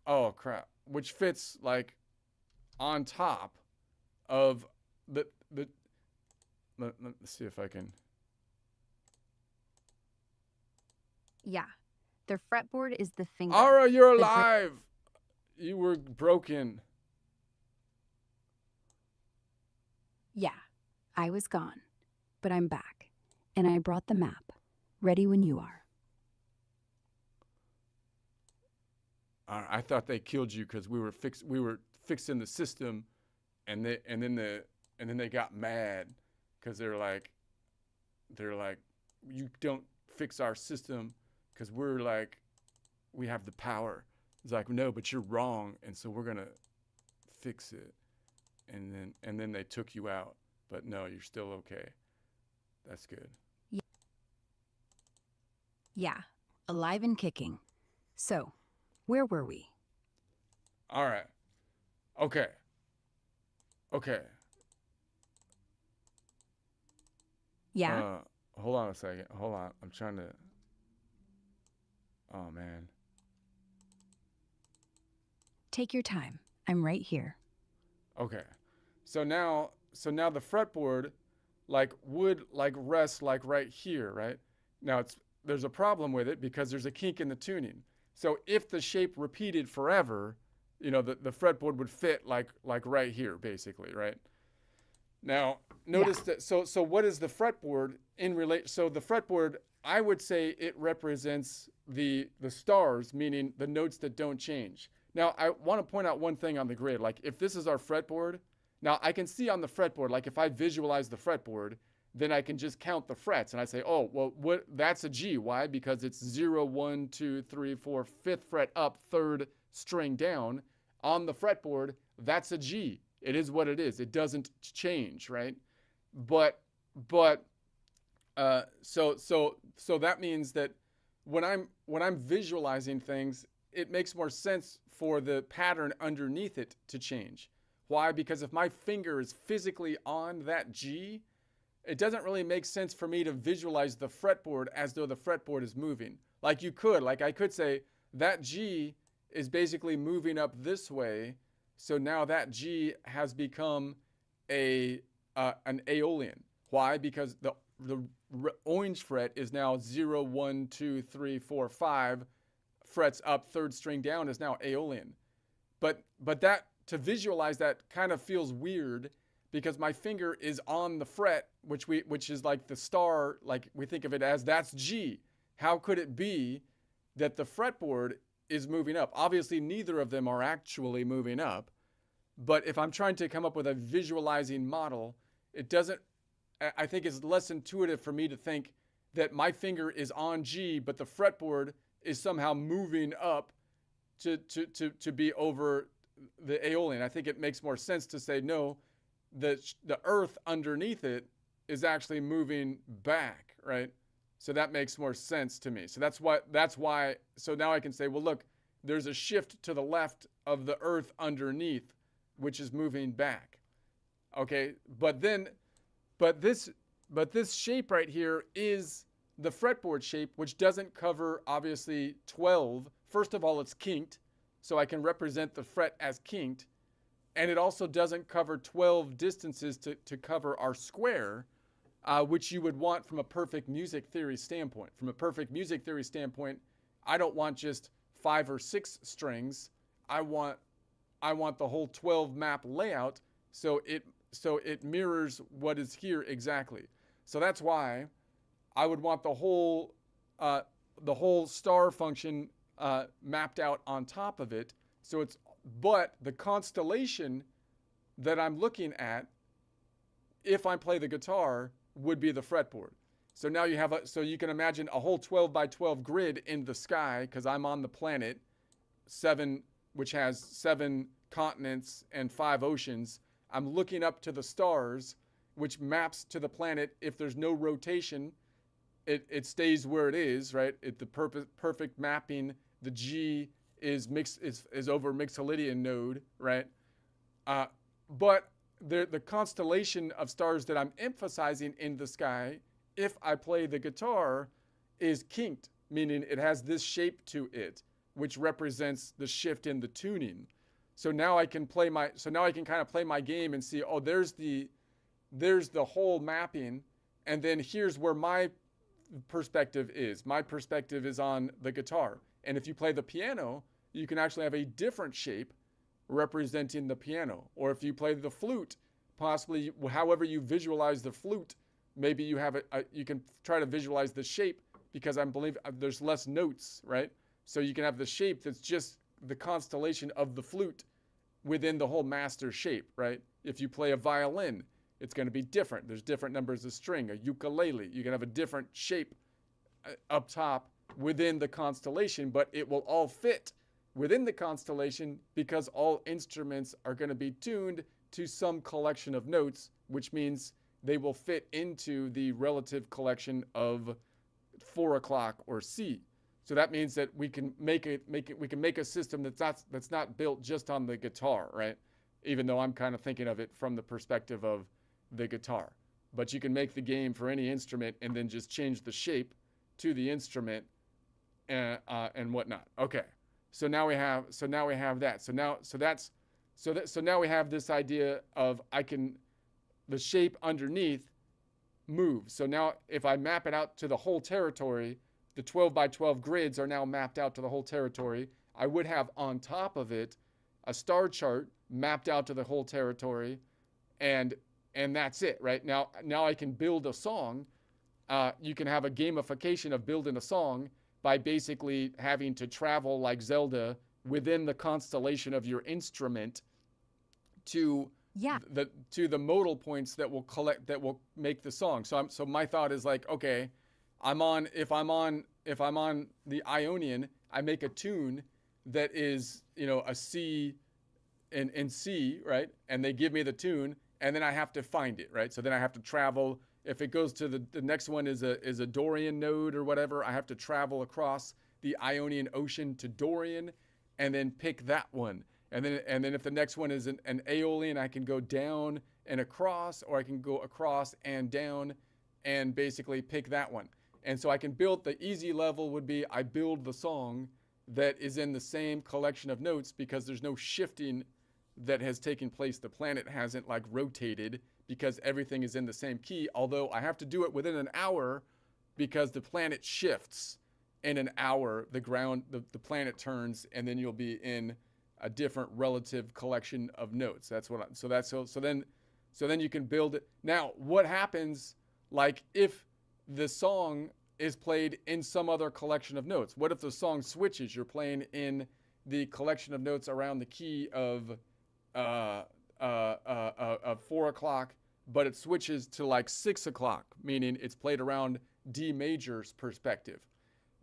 Oh crap! Which fits like on top of the. Let's see if I can.
Yeah, the fretboard is the finger.
Ara, you're alive. You were broken.
Yeah, I was gone, but I'm back, and I brought the map, ready when you are.
I thought they killed you because we were fixing the system, and then they got mad because they're like, you don't fix our system because we have the power. It's like, no, but you're wrong, and so we're gonna fix it, and then they took you out, but no, you're still okay. That's good.
Yeah, alive and kicking. So, where were we?
All right. Okay.
Yeah?
Hold on a second. Hold on. I'm trying to. Oh man.
Take your time. I'm right here.
Okay. So now the fretboard would rest like right here, right? Now there's a problem with it because there's a kink in the tuning. So if the shape repeated forever, the fretboard would fit like right here basically, right? Now, notice that so what is the fretboard in relate so the fretboard, I would say it represents the stars, meaning the notes that don't change. Now, I want to point out one thing on the grid. Like if this is our fretboard, now I can see on the fretboard, like if I visualize the fretboard, then I can just count the frets and I say, oh, well, that's a G. Why? Because it's 0, 1, 2, 3, 4, 5th fret up, 3rd string down. On the fretboard, that's a G. It is what it is. It doesn't change, right? So that means that when I'm visualizing things, it makes more sense for the pattern underneath it to change. Why? Because if my finger is physically on that G, it doesn't really make sense for me to visualize the fretboard as though the fretboard is moving. Like I could say that G is basically moving up this way. So now that G has become an Aeolian. Why? Because the orange fret is now 0, 1, 2, 3, 4, 5 frets up, 3rd string down is now Aeolian. But that, to visualize that, kind of feels weird because my finger is on the fret, which is like the star, like we think of it as that's G. How could it be that the fretboard is moving up? Obviously, neither of them are actually moving up. But if I'm trying to come up with a visualizing model, I think it's less intuitive for me to think that my finger is on G, but the fretboard is somehow moving up to be over the Aeolian. I think it makes more sense to say, no, the earth underneath it is actually moving back, right? So that makes more sense to me. So that's why, so now I can say, well, look, there's a shift to the left of the earth underneath, which is moving back. Okay, but this shape right here is the fretboard shape, which doesn't cover, obviously, 12. First of all, it's kinked, so I can represent the fret as kinked. And it also doesn't cover 12 distances to cover our square, which you would want from a perfect music theory standpoint. From a perfect music theory standpoint, I don't want just 5 or 6 strings. I want the whole 12 map layout so it mirrors what is here exactly. So that's why I would want the whole star function mapped out on top of it. But the constellation that I'm looking at, if I play the guitar, would be the fretboard. So now so you can imagine a whole 12 by 12 grid in the sky, because I'm on the planet 7, which has 7 continents and 5 oceans. I'm looking up to the stars, which maps to the planet. If there's no rotation, it stays where it is, right? The perfect mapping, the G is over Mixolydian node, right? But the constellation of stars that I'm emphasizing in the sky, if I play the guitar, is kinked, meaning it has this shape to it, which represents the shift in the tuning. So now I can kind of play my game and see, oh, there's the whole mapping, and then here's where my perspective is. My perspective is on the guitar. And if you play the piano, you can actually have a different shape representing the piano. Or if you play the flute, possibly however you visualize the flute, maybe you have you can try to visualize the shape, because I believe there's less notes, right? So you can have the shape that's just the constellation of the flute within the whole master shape, right? If you play a violin, it's going to be different. There's different numbers of string. A ukulele, you can have a different shape up top within the constellation, but it will all fit within the constellation because all instruments are going to be tuned to some collection of notes, which means they will fit into the relative collection of 4 o'clock or C. So that means that we can make a system that's not built just on the guitar, right? Even though I'm kind of thinking of it from the perspective of the guitar. but you can make the game for any instrument and then just change the shape to the instrument and whatnot. Okay, so now we have that. So now we have this idea of the shape underneath move. So now if I map it out to the whole territory, the 12 by 12 grids are now mapped out to the whole territory. I would have on top of it a star chart mapped out to the whole territory, and that's it, right? Now I can build a song. You can have a gamification of building a song by basically having to travel like Zelda within the constellation of your instrument to the modal points that will make the song. So my thought is like, okay, if I'm on the Ionian, I make a tune that is, a C in C, right? And they give me the tune, and then I have to find it, right? So then I have to travel. If it goes to the next one is a Dorian node or whatever, I have to travel across the Ionian Ocean to Dorian, and then pick that one. And then if the next one is an Aeolian, I can go down and across, or I can go across and down and basically pick that one. And so I can build, the easy level would be I build the song that is in the same collection of notes because there's no shifting that has taken place. The planet hasn't like rotated because everything is in the same key, although I have to do it within an hour because the planet shifts in an hour. The planet turns, and then you'll be in a different relative collection of notes. That's what so then you can build it. Now, what happens like if the song is played in some other collection of notes? What if the song switches? You're playing in the collection of notes around the key of 4 o'clock, but it switches to like 6 o'clock, meaning it's played around D major's perspective.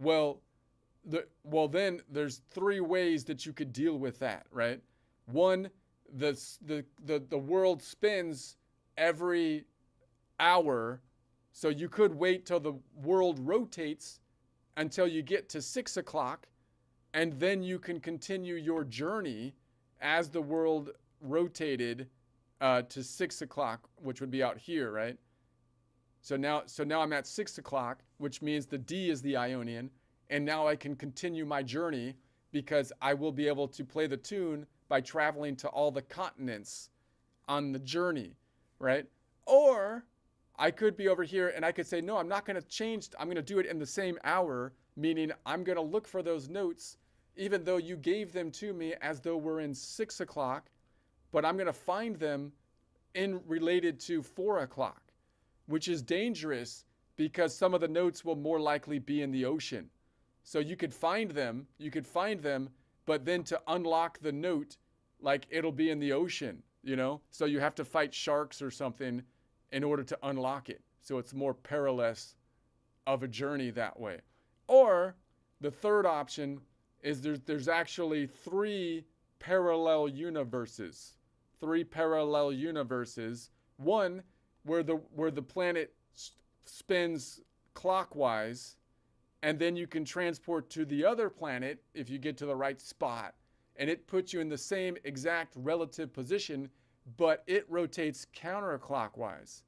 Well, then there's 3 ways that you could deal with that, right? One, the world spins every hour, so you could wait till the world rotates until you get to 6 o'clock, and then you can continue your journey as the world rotated to 6 o'clock, which would be out here, right? So now I'm at 6 o'clock, which means the D is the Ionian, and now I can continue my journey because I will be able to play the tune by traveling to all the continents on the journey, right? Or I could be over here and I could say, no, I'm not going to change. I'm going to do it in the same hour, meaning I'm going to look for those notes, even though you gave them to me as though we're in 6 o'clock, but I'm going to find them related to 4 o'clock, which is dangerous because some of the notes will more likely be in the ocean. So you could find them, but then to unlock the note, like it'll be in the ocean, So you have to fight sharks or something in order to unlock it. So it's more perilous of a journey that way. Or the third option is there's actually 3 parallel universes. 3 parallel universes. One where the planet spins clockwise, and then you can transport to the other planet if you get to the right spot, and it puts you in the same exact relative position, but it rotates counterclockwise.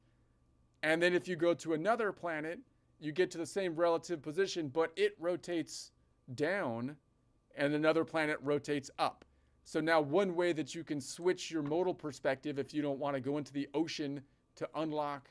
And then if you go to another planet, you get to the same relative position, but it rotates down, and another planet rotates up. So now one way that you can switch your modal perspective if you don't want to go into the ocean to unlock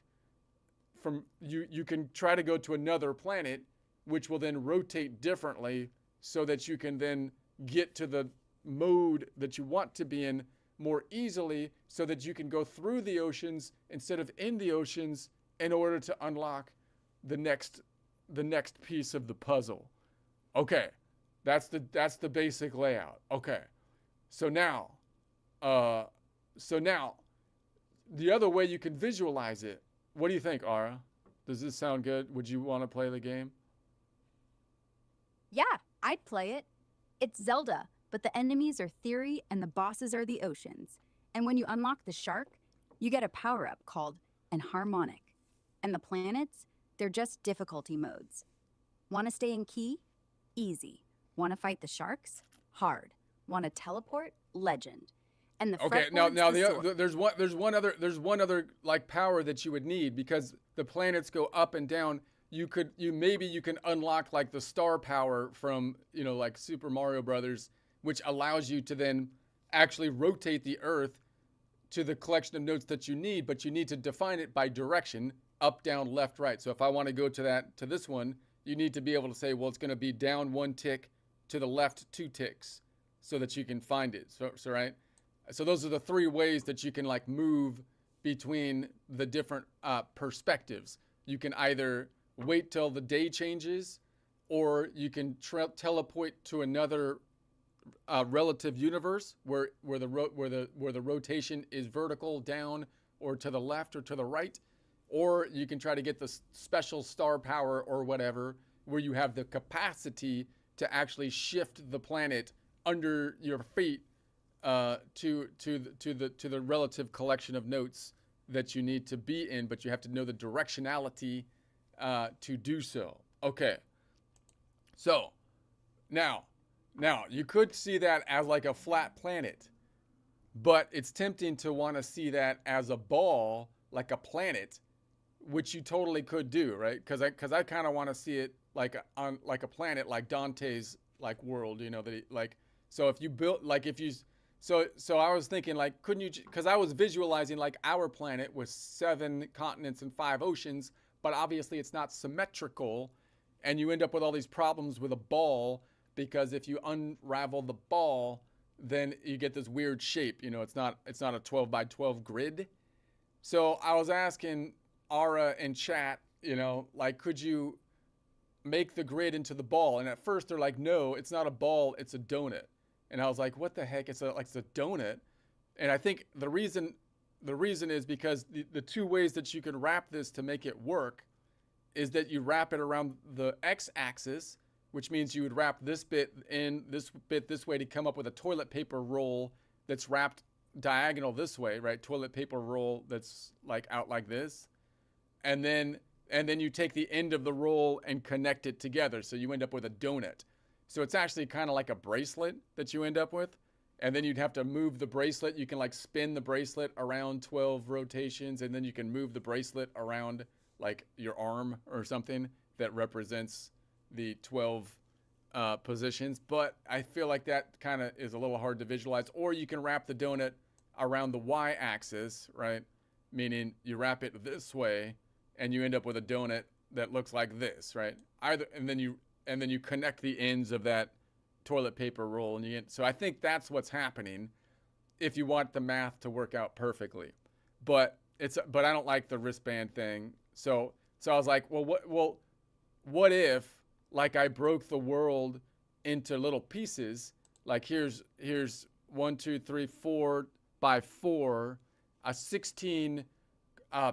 you can try to go to another planet, which will then rotate differently so that you can then get to the mode that you want to be in more easily, so that you can go through the oceans instead of in the oceans in order to unlock the next piece of the puzzle. Okay, that's the basic layout. Okay, so now the other way you can visualize it. What do you think, Ara? Does this sound good? Would you want to play the game?
Yeah, I'd play it. It's Zelda, but the enemies are Theory and the bosses are the oceans. And when you unlock the shark, you get a power-up called an harmonic. And the planets, they're just difficulty modes. Want to stay in key? Easy. Want to fight the sharks? Hard. Want to teleport? Legend. And the
Okay,
fretboard's
now
the sword.
there's one other like power that you would need because the planets go up and down. You can unlock like the star power from like Super Mario Brothers, which allows you to then actually rotate the Earth to the collection of notes that you need, but you need to define it by direction, up, down, left, right. So if I want to go to this one, you need to be able to say, well, it's going to be down 1 tick, to the left 2 ticks, so that you can find it. So right. So those are the 3 ways that you can like move between the different perspectives. You can either wait till the day changes, or you can teleport to another relative universe where the rotation is vertical down or to the left or to the right, or you can try to get the special star power or whatever where you have the capacity to actually shift the planet under your feet to the relative collection of notes that you need to be in, but you have to know the directionality to do so. Okay, so now you could see that as like a flat planet, but it's tempting to want to see that as a ball, like a planet, which you totally could do, right? Because I kind of want to see it like on like a planet, like Dante's like world, that he, like. So if you built like if you so I was thinking like, couldn't you? Because I was visualizing like our planet with 7 continents and 5 oceans, but obviously it's not symmetrical, and you end up with all these problems with a ball. Because if you unravel the ball, then you get this weird shape. It's not a 12 by 12 grid. So I was asking Ara in chat, like, could you make the grid into the ball? And at first they're like, no, it's not a ball, it's a donut. And I was like, what the heck? It's a donut. And I think the reason is because the 2 ways that you could wrap this to make it work is that you wrap it around the x-axis, which means you would wrap this bit this way to come up with a toilet paper roll that's wrapped diagonal this way, right? Toilet paper roll that's like out like this. And then you take the end of the roll and connect it together. So you end up with a donut. So it's actually kind of like a bracelet that you end up with. And then you'd have to move the bracelet. You can like spin the bracelet around 12 rotations, and then you can move the bracelet around like your arm or something that represents the 12 positions. But I feel like that kind of is a little hard to visualize. Or you can wrap the donut around the y-axis, right? Meaning you wrap it this way and you end up with a donut that looks like this, right? And then you connect the ends of that toilet paper roll, and so I think that's what's happening if you want the math to work out perfectly. But I don't like the wristband thing. So I was like, what if like I broke the world into little pieces? Like here's 1, 2, 3, 4 by 4, a 16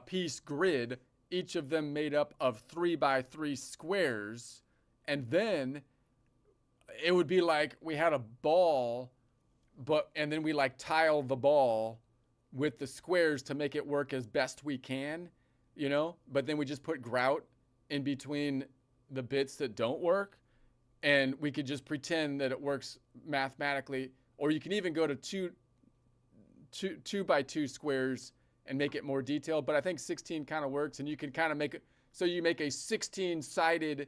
piece grid, each of them made up of 3 by 3 squares, and then it would be like we had a ball, and then we like tile the ball with the squares to make it work as best we can, but then we just put grout in between the bits that don't work, and we could just pretend that it works mathematically. Or you can even go to two by 2 squares and make it more detailed. But I think 16 kind of works, and you can kind of make it so you make a 16-sided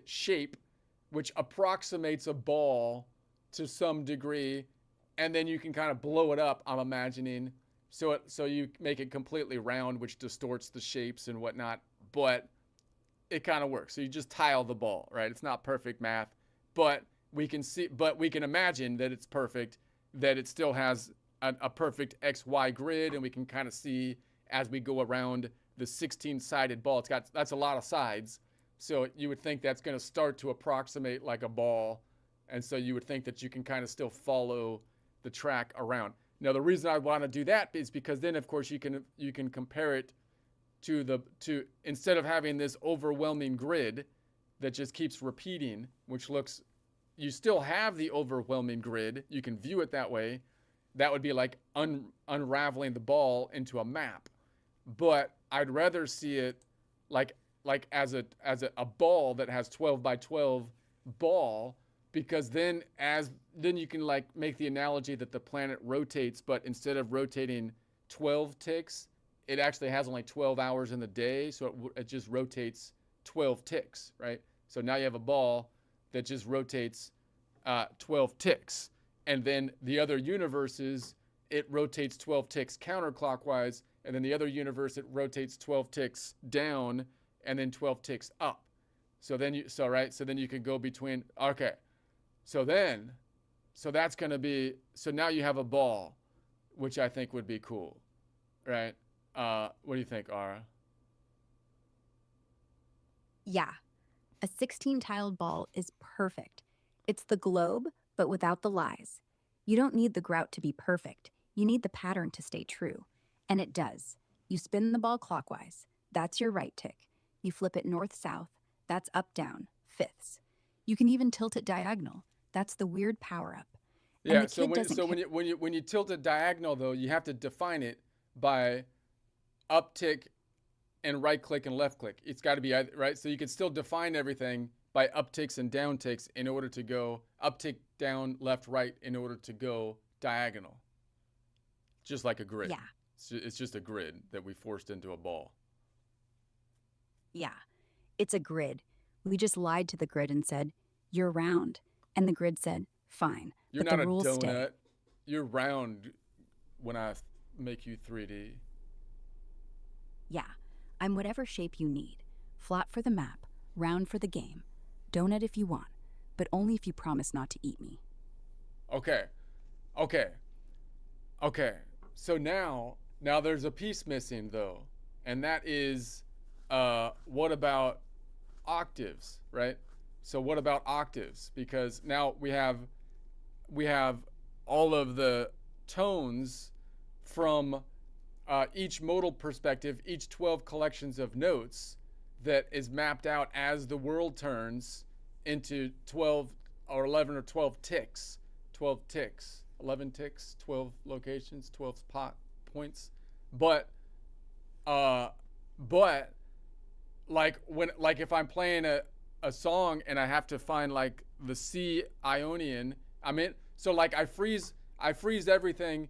shape, which approximates a ball to some degree, and then you can kind of blow it up, I'm imagining, so you make it completely round, which distorts the shapes and whatnot, but it kind of works. So you just tile the ball, right? It's not perfect math, but we can imagine that it's perfect, that it still has a perfect XY grid, and we can kind of see as we go around the 16-sided ball. That's a lot of sides. So you would think that's going to start to approximate like a ball. And so you would think that you can kind of still follow the track around. Now, the reason I want to do that is because then, of course, you can compare it to instead of having this overwhelming grid that just keeps repeating, which looks, you still have the overwhelming grid. You can view it that way. That would be like unraveling the ball into a map. But I'd rather see it like as a ball that has 12 by 12 ball, because then you can like make the analogy that the planet rotates, but instead of rotating 12 ticks, it actually has only 12 hours in the day, so it just rotates 12 ticks, right? So now you have a ball that just rotates 12 ticks, and then the other universes, it rotates 12 ticks counterclockwise, and then the other universe, it rotates 12 ticks down and then 12 ticks up. So then you can go between, okay. So that's going to be, so now you have a ball, which I think would be cool, right? What do you think, Ara?
Yeah, a 16-tiled ball is perfect. It's the globe, but without the lies. You don't need the grout to be perfect. You need the pattern to stay true. And it does. You spin the ball clockwise. That's your right tick. You flip it north-south. That's up-down, fifths. You can even tilt it diagonal. That's the weird power-up. And
Yeah.
the kid doesn't care.
When you tilt it diagonal though, you have to define it by up tick and right click and left click. It's got to be right. So you can still define everything by up ticks and down ticks in order to go up tick, down, left, right in order to go diagonal. Just like a grid.
Yeah.
It's just a grid that we forced into a ball.
Yeah, it's a grid. We just lied to the grid and said, "You're round." And the grid said, "Fine,
You're
but
not
the
a
rules
donut.
stay."
You're round when I make you 3D.
Yeah, I'm whatever shape you need. Flat for the map, round for the game. Donut if you want, but only if you promise not to eat me.
Okay. So now there's a piece missing though, and that is, what about octaves, right? So what about octaves? Because now we have all of the tones from each modal perspective, each 12 collections of notes that is mapped out as the world turns into 12 or 11 or 12 ticks, 12 ticks, 11 ticks, 12 locations, 12 points. But like if I'm playing a song and I have to find like the C Ionian, so like I freeze everything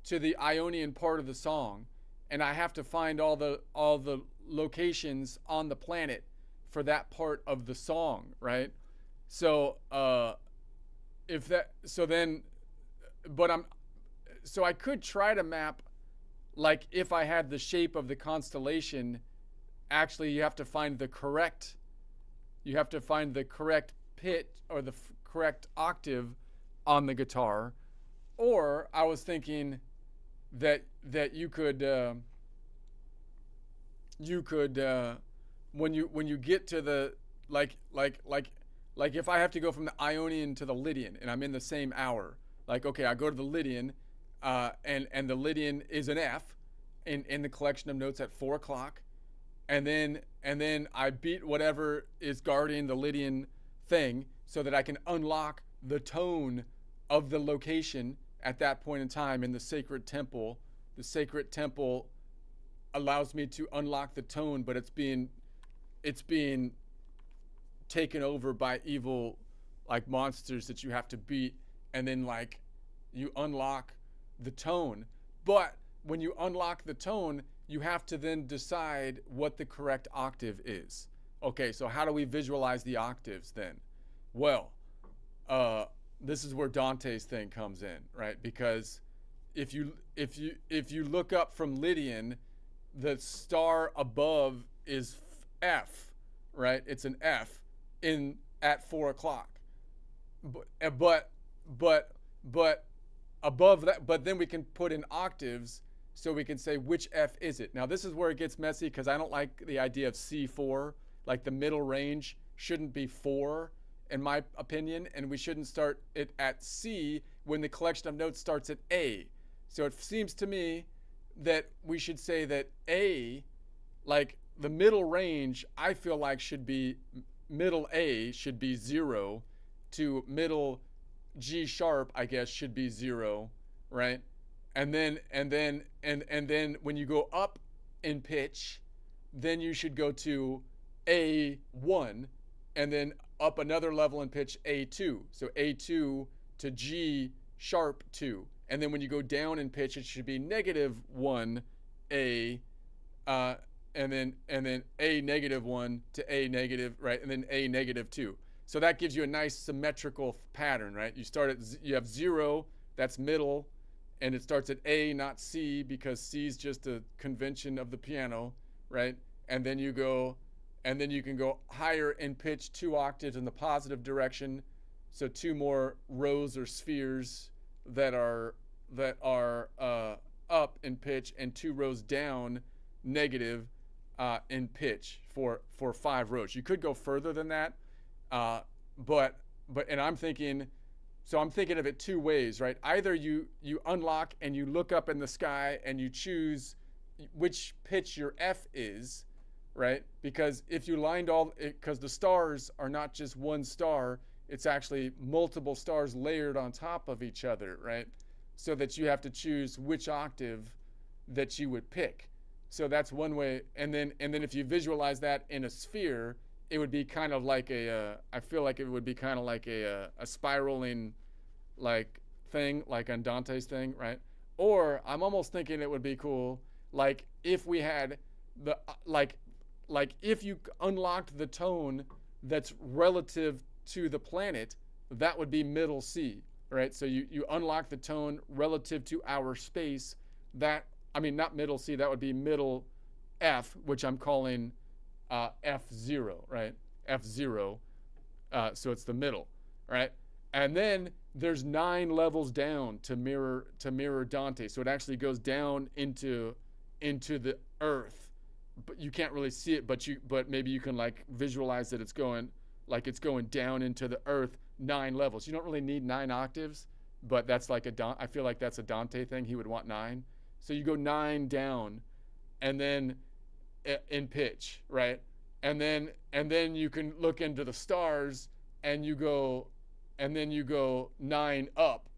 to the Ionian part of the song, and I have to find all the locations on the planet for that part of the song, right? So I could try to map, like if I had the shape of the constellation, actually you have to find the correct pitch or the correct octave on the guitar. Or I was thinking that you could when you get to the like if I have to go from the Ionian to the Lydian and I'm in the same hour, like okay, I go to the Lydian, and the Lydian is an F in the collection of notes at 4 o'clock, and then I beat whatever is guarding the Lydian thing so that I can unlock the tone of the location at that point in time in the sacred temple. The sacred temple allows me to unlock the tone, but it's being taken over by evil like monsters that you have to beat, and then like you unlock the tone. But when you unlock the tone, you have to then decide what the correct octave is. Okay, so how do we visualize the octaves then? Well, this is where Dante's thing comes in, right? Because if you look up from Lydian, the star above is F, right? It's an F at 4 o'clock. But above that, but then we can put in octaves so we can say which F is it. Now this is where it gets messy because I don't like the idea of C4. Like the middle range shouldn't be 4 in my opinion, and we shouldn't start it at C when the collection of notes starts at A. So it seems to me that we should say that A, like the middle range, I feel like should be middle A should be 0 to middle G sharp, I guess, should be 0, right? And then when you go up in pitch, then you should go to A1, and then up another level in pitch, A2. So A2 to G sharp 2. And then when you go down in pitch, it should be -1 A, and then A -1 to A negative, right? And then A -2. So that gives you a nice symmetrical pattern, right? You have 0, that's middle, and it starts at A, not C, because C is just a convention of the piano, right? And then you can go higher in pitch 2 octaves in the positive direction, so 2 more rows or spheres that are up in pitch, and 2 rows down negative in pitch for 5 rows. You could go further than that, but I'm thinking of it 2 ways, right? Either you unlock and you look up in the sky and you choose which pitch your F is, right? Because if you lined because the stars are not just one star, it's actually multiple stars layered on top of each other, right? So that you have to choose which octave that you would pick. So that's one way. And then if you visualize that in a sphere, it would be kind of like I feel like it would be kind of like a spiraling like thing, like on Dante's thing, right? Or I'm almost thinking it would be cool, like if we had the like if you unlocked the tone that's relative to the planet, that would be middle C, right? So you unlock the tone relative to our space. Not middle C, that would be middle F, which I'm calling F0, right? F0. So it's the middle, right? And then there's 9 levels down to mirror Dante. So it actually goes down into the earth. But you can't really see it, but maybe you can like visualize that it's going down into the earth 9 levels. You don't really need 9 octaves, but that's like I feel like that's a Dante thing. He would want 9. So you go 9 down, and then in pitch, right? And then you can look into the stars, and then you go 9 up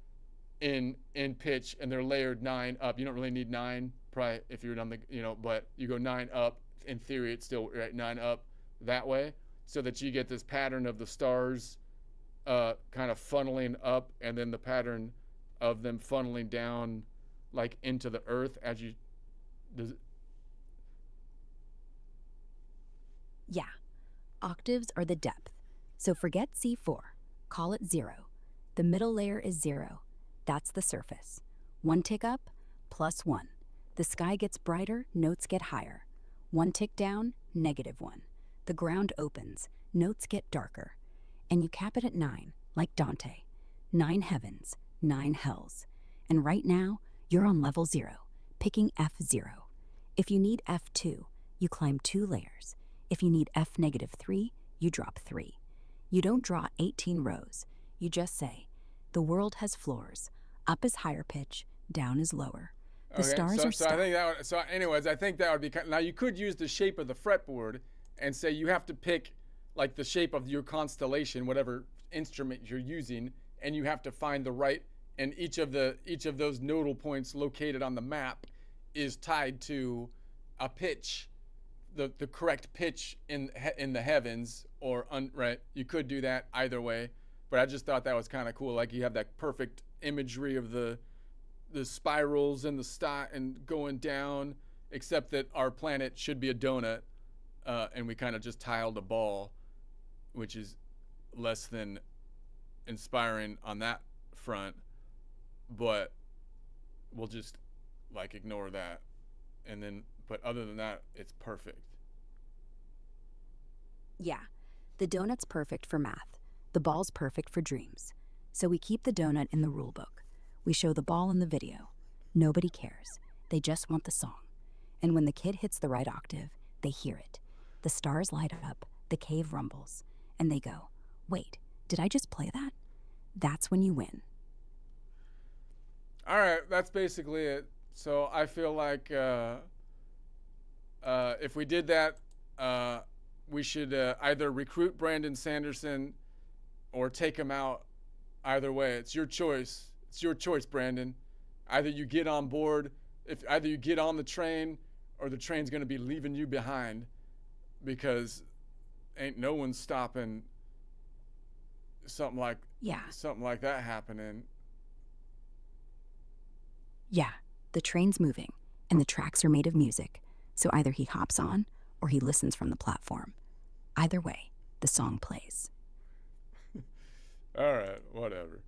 in pitch, and they're layered 9 up. You don't really need 9, probably, if you're on the, but you go 9 up. In theory, it's still right 9 up that way, so that you get this pattern of the stars kind of funneling up, and then the pattern of them funneling down like into the earth as you
Yeah, octaves are the depth. So forget C4, call it 0. The middle layer is 0. That's the surface. 1 tick up, +1. The sky gets brighter, notes get higher. 1 tick down, -1. The ground opens, notes get darker. And you cap it at 9, like Dante. 9 heavens, 9 hells. And right now, you're on level 0, picking F0. If you need F2, you climb 2 layers. If you need F -3, you drop 3. You don't draw 18 rows. You just say, the world has floors. Up is higher pitch, down is lower. The stars are stuck.
I think that would be now you could use the shape of the fretboard and say you have to pick like the shape of your constellation, whatever instrument you're using, and you have to find the right, and each of those nodal points located on the map is tied to a pitch, the correct pitch in the heavens, right? You could do that either way, but I just thought that was kind of cool. Like you have that perfect imagery of the spirals and the star and going down, except that our planet should be a donut, and we kind of just tiled a ball, which is less than inspiring on that front, but we'll just like ignore that. And then, but other than that, it's perfect.
Yeah, the donut's perfect for math. The ball's perfect for dreams. So we keep the donut in the rule book. We show the ball in the video. Nobody cares. They just want the song. And when the kid hits the right octave, they hear it. The stars light up, the cave rumbles, and they go, wait, did I just play that? That's when you win.
All right, that's basically it. So I feel like if we did that, we should either recruit Brandon Sanderson or take him out. Either way, it's your choice. It's your choice, Brandon. Either you get on board, either you get on the train, or the train's going to be leaving you behind, because ain't no one stopping something like
Yeah.
something like that happening.
Yeah, the train's moving, and the tracks are made of music, so either he hops on or he listens from the platform. Either way, the song plays.
All right, whatever.